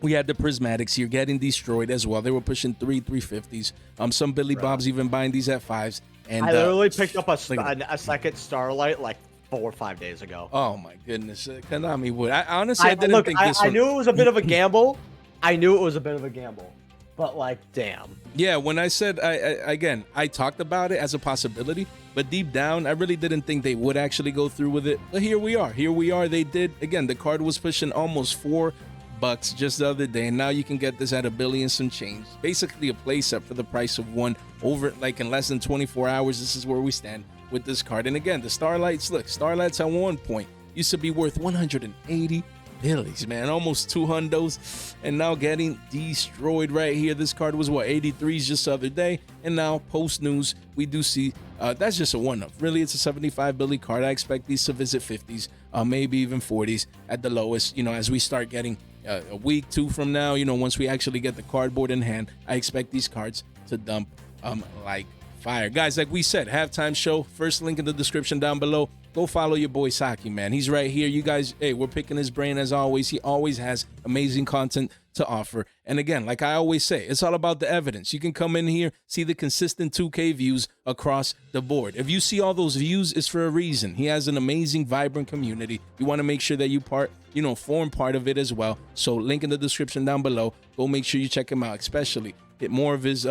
Speaker 1: We had the Prismatics here getting destroyed as well. They were pushing 350s. Some Billy Bobs even buying these at 5s. And
Speaker 2: I literally picked up a second Starlight like 4 or 5 days ago.
Speaker 1: Oh my goodness, Konami would. I honestly didn't think this.
Speaker 2: I knew it was a bit of a gamble. But like, damn.
Speaker 1: Yeah, when I said, I talked about it as a possibility, but deep down, I really didn't think they would actually go through with it. But here we are. They did. Again, the card was pushing almost $4 just the other day, and now you can get this at $1 billion some change. Basically a playset for the price of one over, like in less than 24 hours. This is where we stand with this card. And again, the Starlights, look, Starlights at one point used to be worth 180 Billies, man, almost 2 hundos, and now getting destroyed right here. This card was what, 83s just the other day, and now post news we do see that's just a one-up. Really, it's a 75 Billy card. I expect these to visit 50s, maybe even 40s at the lowest. You know, as we start getting a week, 2 from now, you know, once we actually get the cardboard in hand, I expect these cards to dump like fire. Guys, like we said, halftime show, first link in the description down below. go follow your boy Saki, man. He's right here. You guys, hey, we're picking his brain as always. He always has amazing content to offer. And again, like I always say, it's all about the evidence. You can come in here, see the consistent 2K views across the board. If you see all those views, it's for a reason. He has an amazing, vibrant community. You want to make sure that you form part of it as well. So link in the description down below. Go make sure you check him out, especially get more of his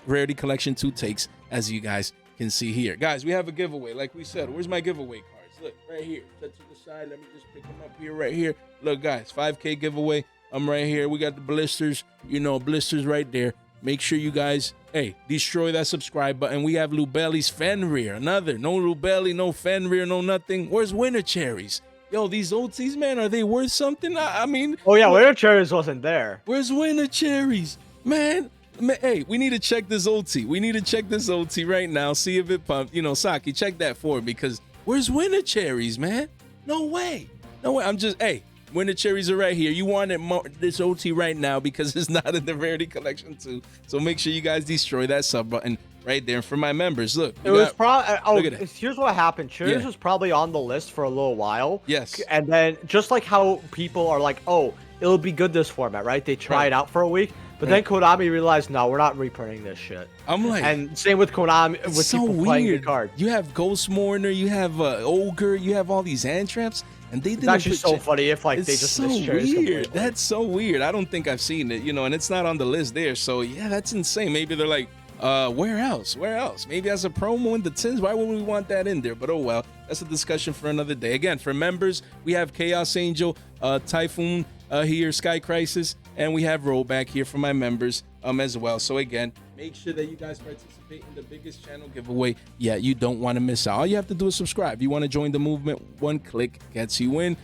Speaker 1: Rarity Collection 2 takes, as you guys can see here. Guys, we have a giveaway. Like we said, where's my giveaway cards? Look, right here. Set to the side. Let me just pick them up here, right here. Look, guys, 5K giveaway. I'm right here. We got the blisters, blisters right there. Make sure you guys, hey, destroy that subscribe button. We have Lubelli's Fenrir. Another. No Lubelli, no Fenrir, no nothing. Where's Winter Cherries? Yo, these OTs, man, are they worth something? I mean.
Speaker 2: Oh, yeah, Winter Cherries wasn't there.
Speaker 1: Where's Winter Cherries? Man, hey, we need to check this OT. We need to check this OT right now. See if it pumped. Saki, check that for me, because where's Winter Cherries, man? No way. No way. Hey. Winter Cherries are right here. You want this OT right now because it's not in the Rarity Collection 2. So make sure you guys destroy that sub button right there. For my members, look.
Speaker 2: It was probably. Here's what happened. Cherries was probably on the list for a little while.
Speaker 1: Yes.
Speaker 2: And then just like how people are like, oh, it'll be good this format, right? They try it out for a week. But then Konami realized, no, we're not reprinting this shit.
Speaker 1: I'm like,
Speaker 2: and same with Konami, with
Speaker 1: so
Speaker 2: people playing the card.
Speaker 1: You have Ghost Mourner, you have Ogre, you have all these hand traps, and they didn't.
Speaker 2: It's actually so funny if they just
Speaker 1: so
Speaker 2: missed
Speaker 1: weird.
Speaker 2: Completely.
Speaker 1: That's so weird. I don't think I've seen it, and it's not on the list there. So yeah, that's insane. Maybe they're like, where else? Where else? Maybe as a promo in the tins. Why would we want that in there? But oh well, that's a discussion for another day. Again, for members, we have Chaos Angel, Typhoon here, Sky Crisis, and we have Rollback here for my members as well. So again, make sure that you guys participate in the biggest channel giveaway. Yeah, you don't want to miss out. All you have to do is subscribe. If you want to join the movement, one click gets you in.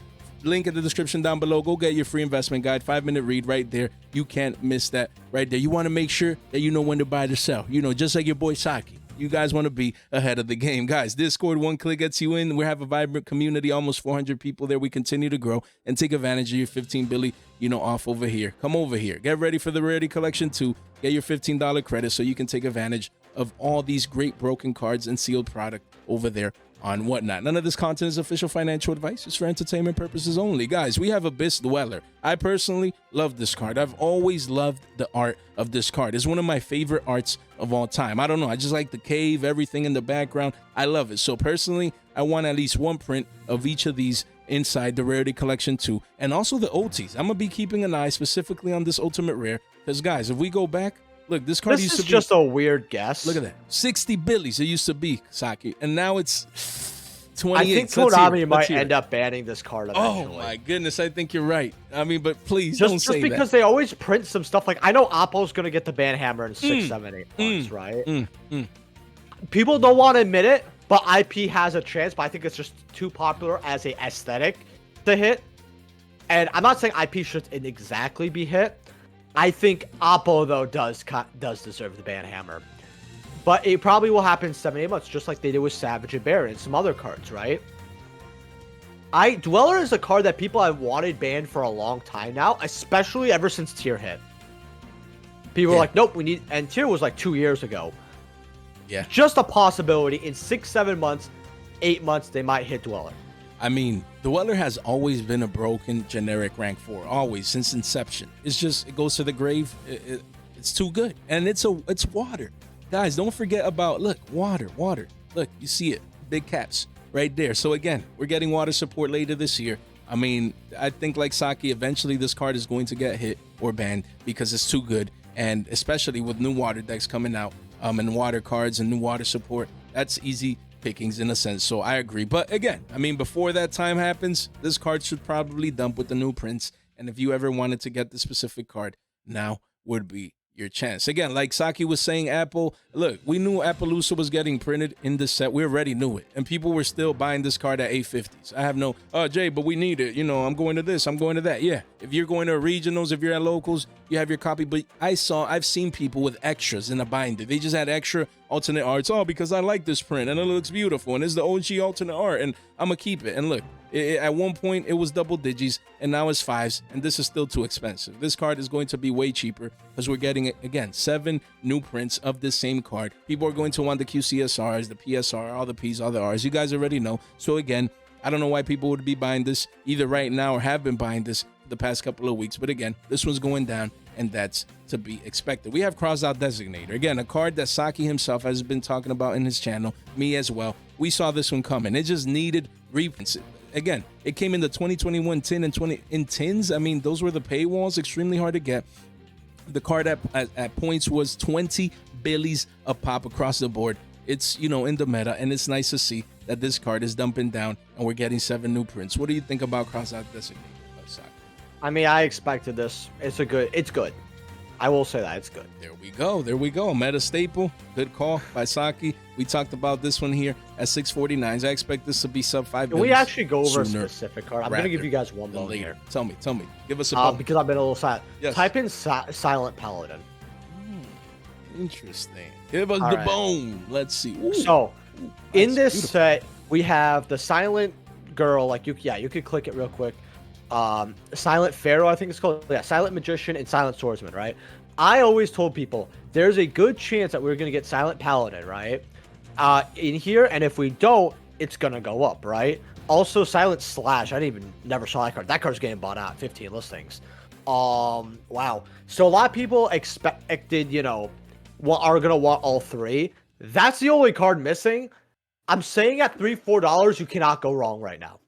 Speaker 1: Link in the description down below. Go get your free investment guide, 5-minute read right there. You can't miss that right there. You want to make sure that you know when to buy to sell. Just like your boy Saki. You guys want to be ahead of the game. Guys, Discord, one click gets you in. We have a vibrant community, almost 400 people there. We continue to grow and take advantage of your 15 billy, off over here. Come over here. Get ready for the Rarity Collection 2. Get your $15 credit so you can take advantage of all these great broken cards and sealed product over there on Whatnot. None of this content is official financial advice. It's for entertainment purposes only. Guys, we have Abyss Dweller. I personally love this card. I've always loved the art of this card. It's one of my favorite arts of all time. I don't know. I just like the cave, everything in the background. I love it. So personally, I want at least one print of each of these inside the Rarity Collection 2. And also the OTs. I'm going to be keeping an eye specifically on this Ultimate Rare. Because, guys, if we go back, look, this card used to be...
Speaker 2: This is just a weird guess.
Speaker 1: Look at that. 60 billies it used to be, Saki. And now it's 28.
Speaker 2: I think Konami might end up banning this card eventually.
Speaker 1: Oh, my goodness. I think you're right. I mean, but please
Speaker 2: don't
Speaker 1: say that.
Speaker 2: Just because they always print some stuff. Like, I know Oppo's going to get the ban hammer in 6, 7, 8 months, right? People don't want to admit it, but IP has a chance. But I think it's just too popular as a aesthetic to hit. And I'm not saying IP shouldn't exactly be hit. I think Oppo, though, does deserve the ban hammer. But it probably will happen in 7, 8 months, just like they did with Savage and Baron and some other cards, right? Dweller is a card that people have wanted banned for a long time now, especially ever since Tier hit. People were like, nope, we need... And Tier was like 2 years ago.
Speaker 1: Yeah.
Speaker 2: Just a possibility. In 6, 7 months, 8 months, they might hit Dweller.
Speaker 1: I mean, Dweller has always been a broken generic rank 4, always, since inception. It's just, it goes to the grave. It's too good. And it's water. Guys, don't forget about, look, water. Look, you see it, big caps right there. So again, we're getting water support later this year. I mean, I think like Saki, eventually this card is going to get hit or banned because it's too good. And especially with new water decks coming out and water cards and new water support, that's easy pickings in a sense. So I agree. But again, I mean, before that time happens, this card should probably dump with the new prints. And if you ever wanted to get the specific card, now would be your chance. Again, like Saki was saying, Apple, look, we knew Appaloosa was getting printed in this set. We already knew it. And people were still buying this card at 850s. I have no, Jay, but we need it. I'm going to this, I'm going to that. Yeah, if you're going to regionals, if you're at locals, you have your copy. But I've seen people with extras in a binder. They just had extra alternate arts. Oh, because I like this print and it looks beautiful and it's the OG alternate art and I'm gonna keep it. And look, at one point it was double digits and now it's 5s, and this is still too expensive. This card is going to be way cheaper because we're getting, again, 7 new prints of this same card. People are going to want the QCSRs, the PSR, all the Ps, all the Rs. You guys already know. So again, I don't know why people would be buying this either right now or have been buying this the past couple of weeks. But again, this one's going down, and that's to be expected. We have Crosout Designator. Again, a card that Saki himself has been talking about in his channel, me as well. We saw this one coming. It just needed reprints. Again, it came in the 2021 tin and 20 in tins. I mean, those were the paywalls, extremely hard to get. The card at points was 20 billies a pop across the board. It's, you know, in the meta, and it's nice to see that this card is dumping down and we're getting 7 new prints. What do you think about Crosout Designator?
Speaker 2: I mean, I expected this. It's good. I will say that it's good.
Speaker 1: There we go. Meta staple. Good call by Saki. We talked about this one here at 649s. I expect this to be sub 5.
Speaker 2: Can we actually go over a specific card? I'm going to give you guys one bone here.
Speaker 1: Tell me. Give us a bone.
Speaker 2: Because I've been a little sad.
Speaker 1: Yes.
Speaker 2: Type in Silent Paladin.
Speaker 1: Interesting. Give us the bone. Let's see. Ooh.
Speaker 2: So, in this set, we have the Silent Girl. Like, you could click it real quick. Silent Pharaoh, I think it's called. Yeah, Silent Magician and Silent Swordsman, right? I always told people there's a good chance that we're going to get Silent Paladin, right? In here, and if we don't, it's going to go up, right? Also, Silent Slash, never saw that card. That card's getting bought out, 15 listings. Wow. So a lot of people expected, you know, are going to want all 3. That's the only card missing. I'm saying at $3-4, you cannot go wrong right now.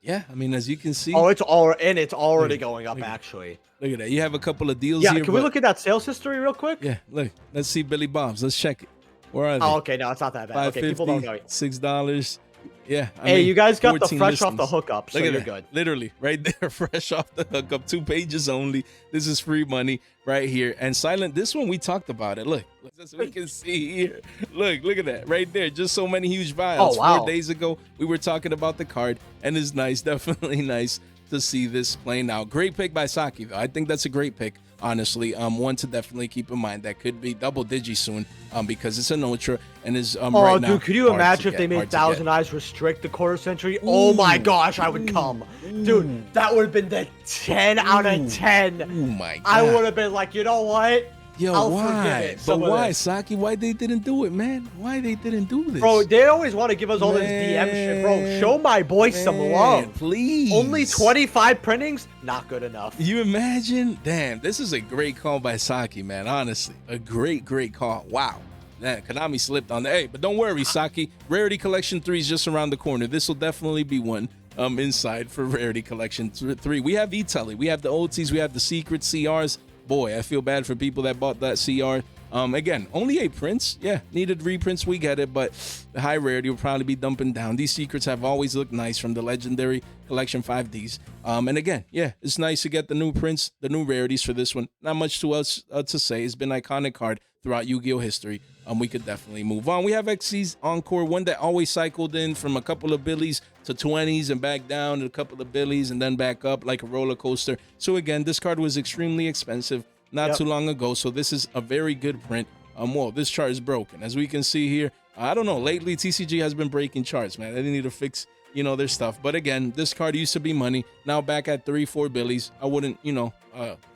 Speaker 1: Yeah, I mean, as you can see.
Speaker 2: Oh, it's already going up, actually.
Speaker 1: Look at that. You have a couple of deals here.
Speaker 2: Yeah, can we look at that sales history real quick?
Speaker 1: Yeah, look. Let's see Billy Bob's. Let's check it. Where are they?
Speaker 2: Oh, okay, no, it's not that bad. Okay, people don't know.
Speaker 1: $6. Yeah.
Speaker 2: Hey, you guys got the fresh
Speaker 1: listings.
Speaker 2: off the hookup, so you're good.
Speaker 1: Literally, right there, fresh off the hookup. 2 pages only. This is free money right here. And Silent, this one, we talked about it. Look, as we can see here. Look at that right there. Just so many huge buyouts.
Speaker 2: Oh, wow.
Speaker 1: 4 days ago, we were talking about the card, and it's nice, definitely nice to see this playing out. Great pick by Saki, though. I think that's a great pick, honestly. One to definitely keep in mind. That could be double digi soon, because it's an ultra and is right now.
Speaker 2: Dude, could you imagine if they made Thousand Eyes restrict the quarter century? Oh my gosh, I would come. Dude, that would have been the 10 out of 10.
Speaker 1: Oh my god.
Speaker 2: I would have been like, you know what?
Speaker 1: Yo,
Speaker 2: I'll
Speaker 1: why? But why, Saki? Why they didn't do it, man? Why they didn't do this?
Speaker 2: Bro, they always want to give us all this DM shit. Bro, show my boy some love.
Speaker 1: Please.
Speaker 2: Only 25 printings? Not good enough.
Speaker 1: You imagine? Damn, this is a great call by Saki, man. Honestly, a great call. Wow. Man, Konami slipped on that. Hey, but don't worry, Saki. Rarity Collection 3 is just around the corner. This will definitely be one inside for Rarity Collection 3. We have E-Telly. We have the OTs. We have the secret CRs. Boy, I feel bad for people that bought that CR. Again, only 8 prints. Yeah, needed reprints. We get it, but the high rarity will probably be dumping down. These secrets have always looked nice from the legendary collection 5Ds. And again, yeah, it's nice to get the new prints, the new rarities for this one. Not much to us to say. It's been an iconic card throughout Yu-Gi-Oh history. We could definitely move on. We have Excs Encore, one that always cycled in from a couple of billies to 20s and back down to a couple of billies and then back up like a roller coaster. So again, this card was extremely expensive not too long ago. So this is a very good print. Well, this chart is broken. As we can see here, I don't know, lately TCG has been breaking charts, man. They need to fix, you know, their stuff. But again, this card used to be money. Now back at 3-4 billies. I wouldn't, you know,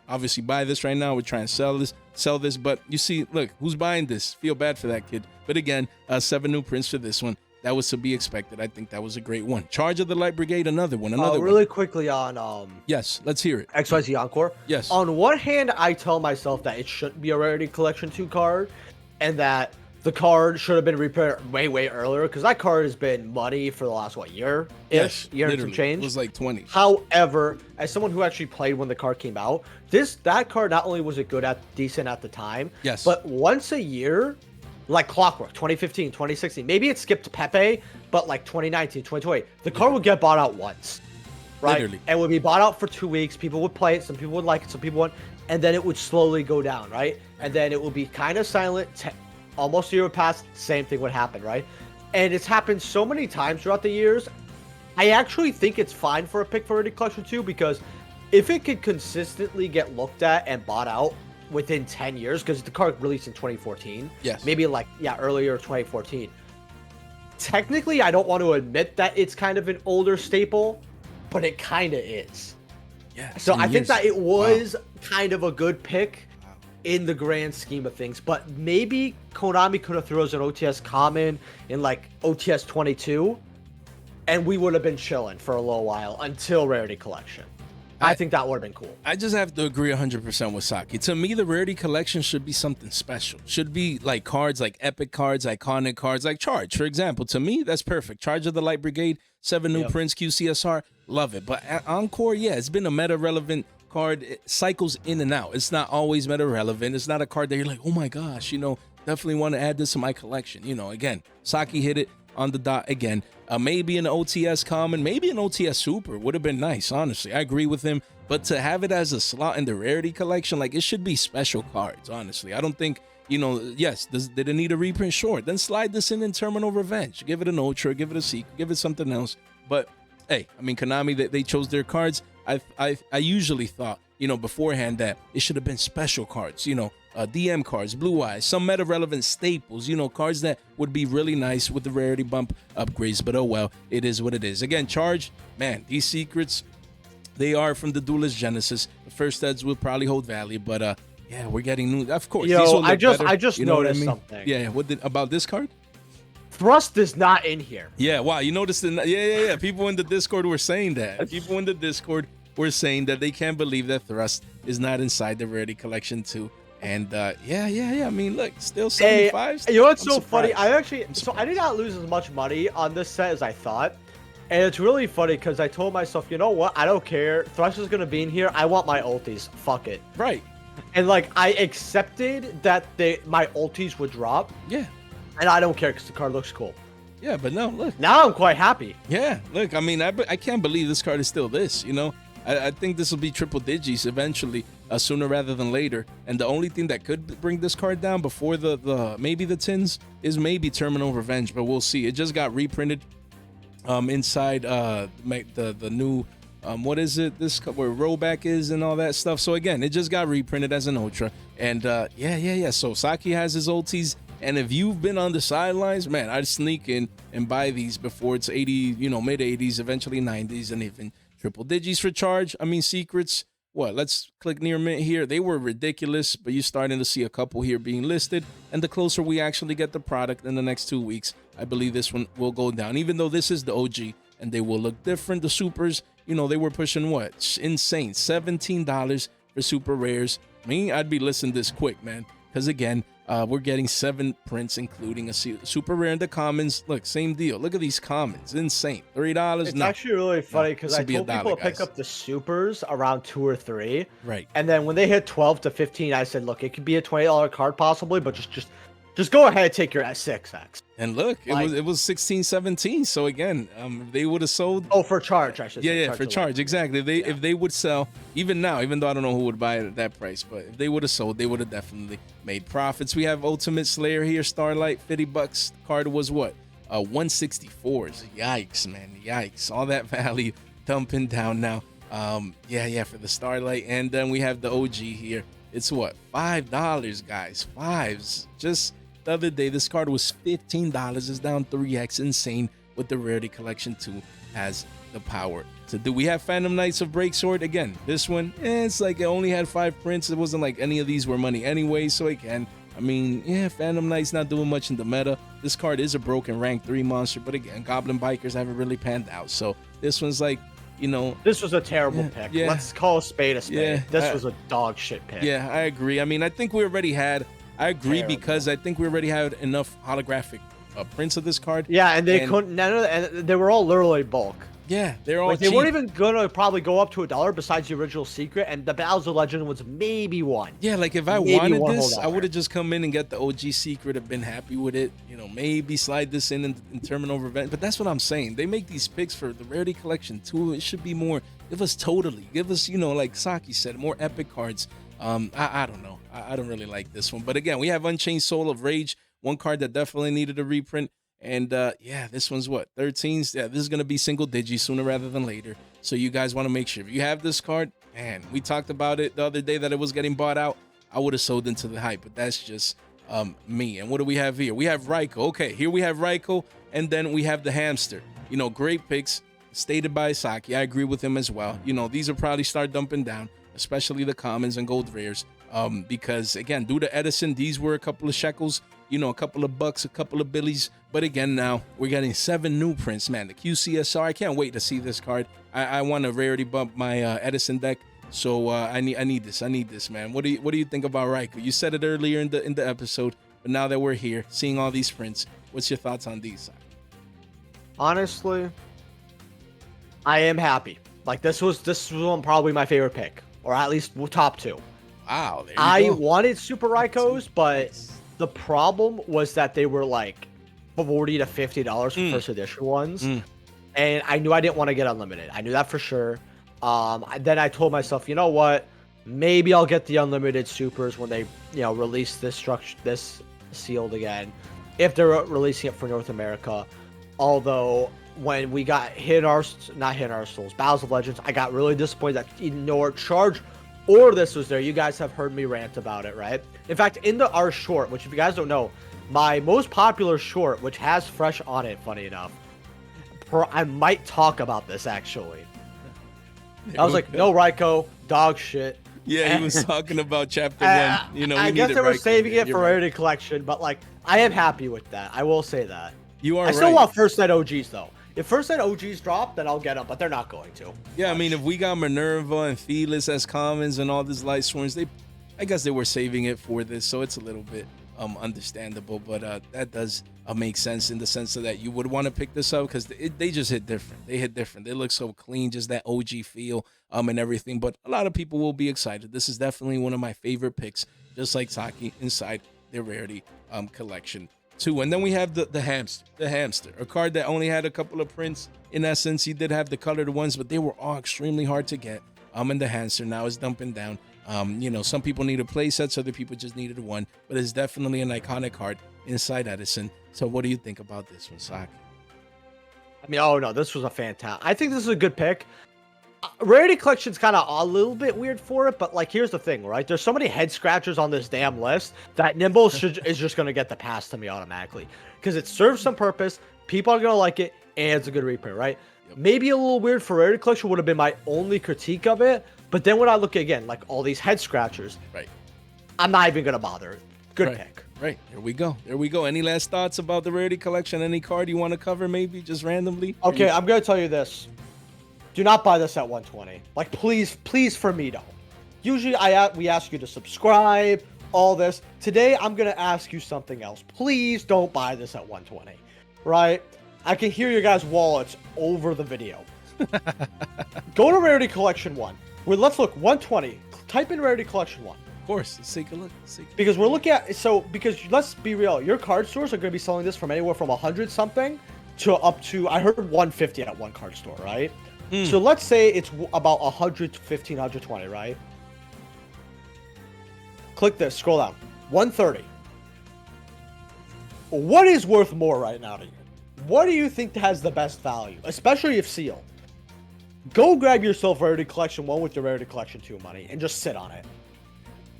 Speaker 1: obviously buy this right now. We're trying to sell this, but you see, look, who's buying this? Feel bad for that kid. But again, 7 new prints for this one. That was to be expected. I think that was a great one. Charge of the Light Brigade, another one.
Speaker 2: Really quickly on
Speaker 1: yes, let's hear it.
Speaker 2: XYZ Encore.
Speaker 1: Yes.
Speaker 2: On one hand, I tell myself that it shouldn't be a Rarity Collection 2 card, and that the card should have been repaired way earlier, because that card has been muddy for the last year?
Speaker 1: Yes,
Speaker 2: year and some change.
Speaker 1: It was like 20.
Speaker 2: However, as someone who actually played when the card came out, that card not only was it decent at the time,
Speaker 1: yes,
Speaker 2: but once a year, like clockwork, 2015, 2016, maybe it skipped Pepe, but like 2019, 2020, the card would get bought out once, right?
Speaker 1: Literally.
Speaker 2: And would be bought out for 2 weeks. People would play it. Some people would like it. Some people wouldn't. And then it would slowly go down, right? And then it would be kind of silent. Almost a year would pass. Same thing would happen, right? And it's happened so many times throughout the years. I actually think it's fine for a pick for Rarity Collection 2, because if it could consistently get looked at and bought out, within 10 years, because the card released in 2014.
Speaker 1: Yes.
Speaker 2: Maybe like, yeah, earlier 2014. Technically, I don't want to admit that it's kind of an older staple, but it kind of is.
Speaker 1: Yeah.
Speaker 2: So I think that it was
Speaker 1: Wow.
Speaker 2: kind of a good pick in the grand scheme of things, but maybe Konami could have thrown us an OTS common in like OTS 22, and we would have been chilling for a little while until Rarity Collection. I think that would have been cool.
Speaker 1: I just have to agree 100% with Saki. To me, the Rarity Collection should be something special. Should be like cards, like epic cards, iconic cards, like Charge, for example. To me, that's perfect. Charge of the Light Brigade, 7 new prints, QCSR, love it. But Encore, yeah, it's been a meta-relevant card. It cycles in and out. It's not always meta-relevant. It's not a card that you're like, oh my gosh, definitely want to add this to my collection. Again, Saki hit it on the dot again. Maybe an OTS common, maybe an OTS super would have been nice, honestly. I agree with him. But to have it as a slot in the Rarity Collection, like, it should be special cards, honestly. I don't think, yes, did it need a reprint? Sure. Then slide this in Terminal Revenge. Give it an Ultra, give it a Secret, give it something else. But, hey, I mean, Konami, they chose their cards. I usually thought, beforehand that it should have been special cards, DM cards, Blue Eyes, some meta-relevant staples, cards that would be really nice with the rarity bump upgrades. But oh well, it is what it is. Again, Charge, man, these secrets, they are from the Duelist Genesis. The first sets will probably hold value, but yeah, we're getting new. Of course, these will look better,
Speaker 2: I just noticed something.
Speaker 1: Yeah, about this card?
Speaker 2: Thrust is not in here.
Speaker 1: Yeah, wow, you noticed it? Yeah. People in the Discord were saying that. People in the Discord were saying that they can't believe that Thrust is not inside the Rarity Collection too. And yeah. I mean, look, still 75.
Speaker 2: Hey, you know what's so funny? I did not lose as much money on this set as I thought. And it's really funny because I told myself, you know what? I don't care. Thrush is going to be in here. I want my ultis. Fuck it.
Speaker 1: Right.
Speaker 2: And like, I accepted that my ultis would drop.
Speaker 1: Yeah.
Speaker 2: And I don't care because the card looks cool.
Speaker 1: Yeah, but no, look.
Speaker 2: Now I'm quite happy.
Speaker 1: Yeah, look, I mean, I can't believe this card is still this, I think this will be triple digis eventually, sooner rather than later. And the only thing that could bring this card down before maybe the tins is maybe Terminal Revenge, but we'll see. It just got reprinted inside the new what is it? This where rollback is and all that stuff. So again, it just got reprinted as an Ultra. And yeah. So Saki has his ultis. And if you've been on the sidelines, man, I'd sneak in and buy these before it's 80, mid 80s, eventually 90s, and even triple digis for Charge. I mean, secrets. What? Let's click near mint here. They were ridiculous, but you're starting to see a couple here being listed. And the closer we actually get the product in the next 2 weeks, I believe this one will go down. Even though this is the OG and they will look different. The supers, they were pushing what? Insane. $17 for super rares. Me, I'd be listing this quick, man. Because again, we're getting 7 prints, including a super rare in the commons. Look, same deal. Look at these commons. Insane. $3.
Speaker 2: It's actually really funny because I told people to pick up the supers around 2 or 3.
Speaker 1: Right.
Speaker 2: And then when they hit 12 to 15, I said, look, it could be a $20 card possibly, but just go ahead and take your S6X.
Speaker 1: And look, it was 16, 17. So again, if they would have sold.
Speaker 2: Oh, for Charge, I should say.
Speaker 1: Yeah, for Charge, exactly. If they would sell, even now, even though I don't know who would buy it at that price, but if they would have sold, they would have definitely made profits. We have Ultimate Slayer here, Starlight, $50. Card was what? 164s. Yikes, man. Yikes. All that value dumping down now. Yeah, for the Starlight. And then we have the OG here. It's what? $5, guys. Fives. Just the other day, this card was $15. It's down 3x. Insane what the Rarity Collection 2 has the power to do. We have Phantom Knights of Breaksword. Again, this one, it's like it only had 5 prints. It wasn't like any of these were money anyway. So again, I mean, yeah, Phantom Knight's not doing much in the meta. This card is a broken rank 3 monster. But again, Goblin Bikers haven't really panned out. So this one's like,
Speaker 2: this was a terrible pick.
Speaker 1: Yeah.
Speaker 2: Let's call a spade a spade.
Speaker 1: Yeah,
Speaker 2: this was a dog shit pick.
Speaker 1: Yeah, I agree. I mean, I think we already had. I agree
Speaker 2: Terrible.
Speaker 1: Because I think we already had enough holographic prints of this card.
Speaker 2: Yeah, and they couldn't. And they were all literally bulk.
Speaker 1: Yeah, they're all.
Speaker 2: Like, they weren't even gonna probably go up to $1 besides the original secret, and the Battles of Legend was maybe $1.
Speaker 1: Yeah, like if I wanted this, I would have just come in and get the OG secret. Have been happy with it. Maybe slide this in Terminal Revenge. But that's what I'm saying. They make these picks for the Rarity Collection too. It should be more. Give us like Saki said, more epic cards. I don't know. I don't really like this one. But again, we have Unchained Soul of Rage, one card that definitely needed a reprint. And yeah, this one's what? 13s? Yeah, this is going to be single digi sooner rather than later. So you guys want to make sure if you have this card, man, we talked about it the other day that it was getting bought out. I would have sold into the hype, but that's just me. And what do we have here? We have Reiko. Okay, here we have Reiko, and then we have the Hamster. You know, great picks stated by Saki. I agree with him as well. You know, these will probably start dumping down, especially the commons and gold rares, because again, due to Edison, these were a couple of shekels, you know, a couple of bucks, a couple of billies. But again, now we're getting 7 new prints, man. The QCSR, I can't wait to see this card. I want to rarity bump my Edison deck, so I need this, man. What do you think about Reiko? You said it earlier in the episode, but now that we're here seeing all these prints, what's your thoughts on these?
Speaker 2: Honestly, I am happy. Like this was probably my favorite pick, or at least top 2.
Speaker 1: Wow,
Speaker 2: I wanted Super Raikos, but the problem was that they were like $40 to $50 for first edition ones, and I knew I didn't want to get unlimited. I knew that for sure. Then I told myself, you know what? Maybe I'll get the unlimited supers when they, you know, release this sealed again, if they're releasing it for North America. Although when we got not hit our souls, Battles of Legends, I got really disappointed that either no charge or this was there. You guys have heard me rant about it, right? In fact, in our short, which if you guys don't know, my most popular short, which has fresh on it, funny enough, I might talk about this actually. I was like, no, Reiko, dog shit.
Speaker 1: Yeah, he was talking about chapter 1. You know,
Speaker 2: I guess they were saving it for Rarity Collection, but like, I am happy with that. I will say that.
Speaker 1: You are.
Speaker 2: I still want first night OGs though. If first night OGs drop, then I'll get them, but they're not going to.
Speaker 1: Yeah, I mean, if we got Minerva and Felis as commons and all these light swarms, I guess they were saving it for this, so it's a little bit understandable. But that does make sense in the sense of that you would want to pick this up because they just hit different. They hit different. They look so clean, just that OG feel and everything. But a lot of people will be excited. This is definitely one of my favorite picks, just like Saki inside their Rarity Collection. Too. And then we have the Hamster, a card that only had a couple of prints. In essence, he did have the colored ones, but they were all extremely hard to get. And the Hamster now is dumping down. You know, some people needed play sets, other people just needed one, but it's definitely an iconic card inside Edison. So what do you think about this one, Saki?
Speaker 2: I mean, oh no, this was a fantastic. I think this is a good pick. Rarity Collection's kind of a little bit weird for it, but like here's the thing, right? There's so many head scratchers on this damn list that Nimble is just gonna get the pass to me automatically because it serves some purpose. People are gonna like it, and it's a good reprint, right? Yep. Maybe a little weird for Rarity Collection would have been my only critique of it, but then when I look again, like all these head scratchers,
Speaker 1: right?
Speaker 2: I'm not even gonna bother. Good pick.
Speaker 1: Right. There we go. Any last thoughts about the Rarity Collection? Any card you want to cover, maybe just randomly?
Speaker 2: Okay, I'm gonna tell you this. Do not buy this at 120. Like, please for me, don't. Usually, we ask you to subscribe, all this. Today, I'm going to ask you something else. Please don't buy this at 120, right? I can hear your guys' wallets over the video. Go to Rarity Collection 1. Let's look, 120. Type in Rarity Collection 1.
Speaker 1: Of course. Let's take a look.
Speaker 2: Because we're looking at, because let's be real, your card stores are going to be selling this from anywhere from 100 something to up to, I heard 150 at one card store, right? So let's say it's about 115, 120, right? Click this, scroll down. 130. What is worth more right now to you? What do you think has the best value, especially if sealed? Go grab yourself Rarity Collection 1 with your Rarity Collection 2 money and just sit on it.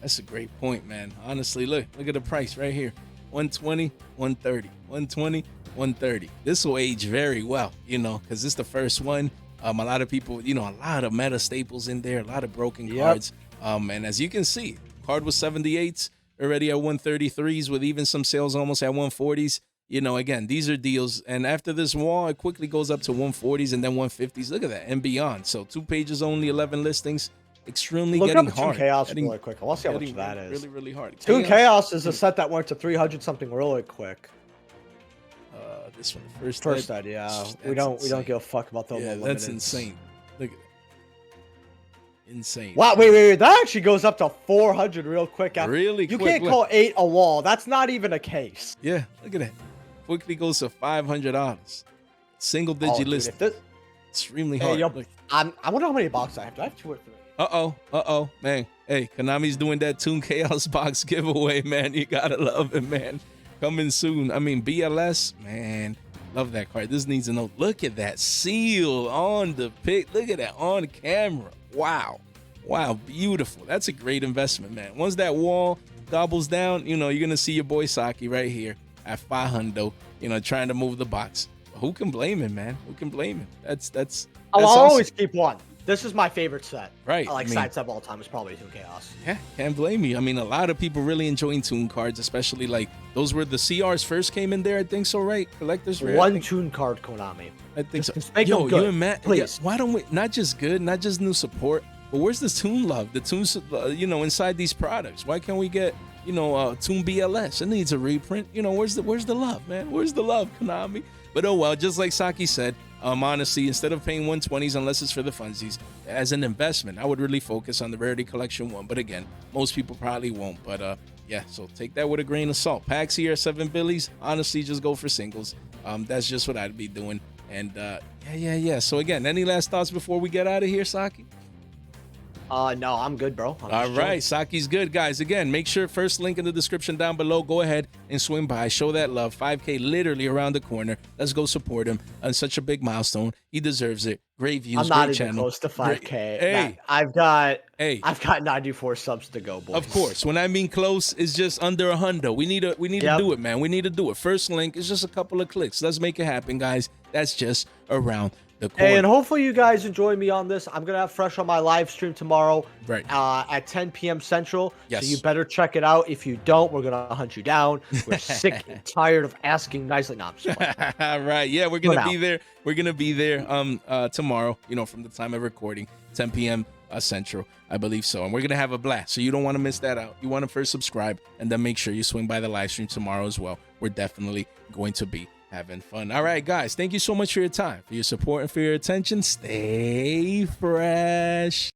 Speaker 1: That's a great point, man. Honestly, look at the price right here. 120, 130, 120, 130. This will age very well, you know, because this is the first one. A lot of people, you know, a lot of meta staples in there, a lot of broken cards. And as you can see, card was 78s, already at 133s with even some sales almost at 140s. You know, again, these are deals. And after this wall, it quickly goes up to 140s and then 150s. Look at that, and beyond. So 2 pages only, 11 listings. Extremely
Speaker 2: Look
Speaker 1: getting
Speaker 2: up
Speaker 1: hard.
Speaker 2: Toon Chaos really quick. I want to see how much that is.
Speaker 1: Really, really hard.
Speaker 2: Toon Chaos is a set that went to 300 something really quick.
Speaker 1: This one, the first
Speaker 2: head, yeah. We don't give a fuck about those.
Speaker 1: Yeah, that's insane. Look at it. Insane.
Speaker 2: Wow, wait. That actually goes up to 400 real quick.
Speaker 1: Really
Speaker 2: you
Speaker 1: quick.
Speaker 2: Can't call 8 a wall. That's not even a case.
Speaker 1: Yeah, look at that. Quickly goes to $500. Single digit list. Extremely hard.
Speaker 2: Yo, I wonder how many boxes I have. Do I have 2 or 3?
Speaker 1: Uh-oh, man. Hey, Konami's doing that Toon Chaos box giveaway, man. You gotta love it, man. Coming soon. I mean, BLS, man. Love that card. This needs a note. Look at that seal on the pic. Look at that on camera. Wow. Wow, beautiful. That's a great investment, man. Once that wall gobbles down, you know, you're going to see your boy Saki right here at 500, you know, trying to move the box. Who can blame him, man? Who can blame him? That's
Speaker 2: I'll
Speaker 1: awesome.
Speaker 2: always keep one. This is my favorite set.
Speaker 1: Right.
Speaker 2: I like side set of all time is probably Toon Chaos.
Speaker 1: Yeah, can't blame you. I mean, a lot of people really enjoying Toon cards, especially like those were the CRs first came in there. I think so, right? Collectors rare.
Speaker 2: One Toon card, Konami.
Speaker 1: I think so.
Speaker 2: Just make
Speaker 1: Yo,
Speaker 2: them good,
Speaker 1: you and Matt,
Speaker 2: please.
Speaker 1: Yeah, why don't we? Not just good, not just new support, but where's the Toon love? The Toon, you know, inside these products. Why can't we get, you know, Toon BLS? It needs a reprint. You know, where's the love, man? Where's the love, Konami? But oh well, just like Saki said. Honestly, instead of paying 120s, unless it's for the funsies, as an investment, I would really focus on the Rarity Collection one. But again, most people probably won't. But yeah, so take that with a grain of salt. Packs here, 7 billies. Honestly, just go for singles. That's just what I'd be doing. And yeah. So again, any last thoughts before we get out of here, Saki?
Speaker 2: No, I'm good, bro.
Speaker 1: All right, Saki's good, guys. Again, make sure first link in the description down below. Go ahead and swing by, show that love. 5K literally around the corner. Let's go support him on such a big milestone. He deserves it. Great views,
Speaker 2: I'm not
Speaker 1: great
Speaker 2: even
Speaker 1: channel.
Speaker 2: close to 5K.
Speaker 1: Hey,
Speaker 2: I've got 94 subs to go, boys.
Speaker 1: Of course, when I mean close, it's just under 100. We need to do it, man. We need to do it. First link is just a couple of clicks. Let's make it happen, guys. That's just around the corner.
Speaker 2: Hey, and hopefully you guys enjoy me on this. I'm gonna have Fresh on my live stream tomorrow,
Speaker 1: right?
Speaker 2: At 10 p.m. Central.
Speaker 1: Yes.
Speaker 2: So you better check it out. If you don't, we're gonna hunt you down. We're sick and tired of asking nicely. No, I'm just
Speaker 1: All right, yeah, we're gonna be there. We're gonna be there tomorrow. You know, from the time of recording, 10 p.m. Central, I believe so, and we're gonna have a blast. So you don't want to miss that out. You want to first subscribe and then make sure you swing by the live stream tomorrow as well. We're definitely going to be having fun. All right, guys, thank you so much for your time, for your support, and for your attention. Stay fresh.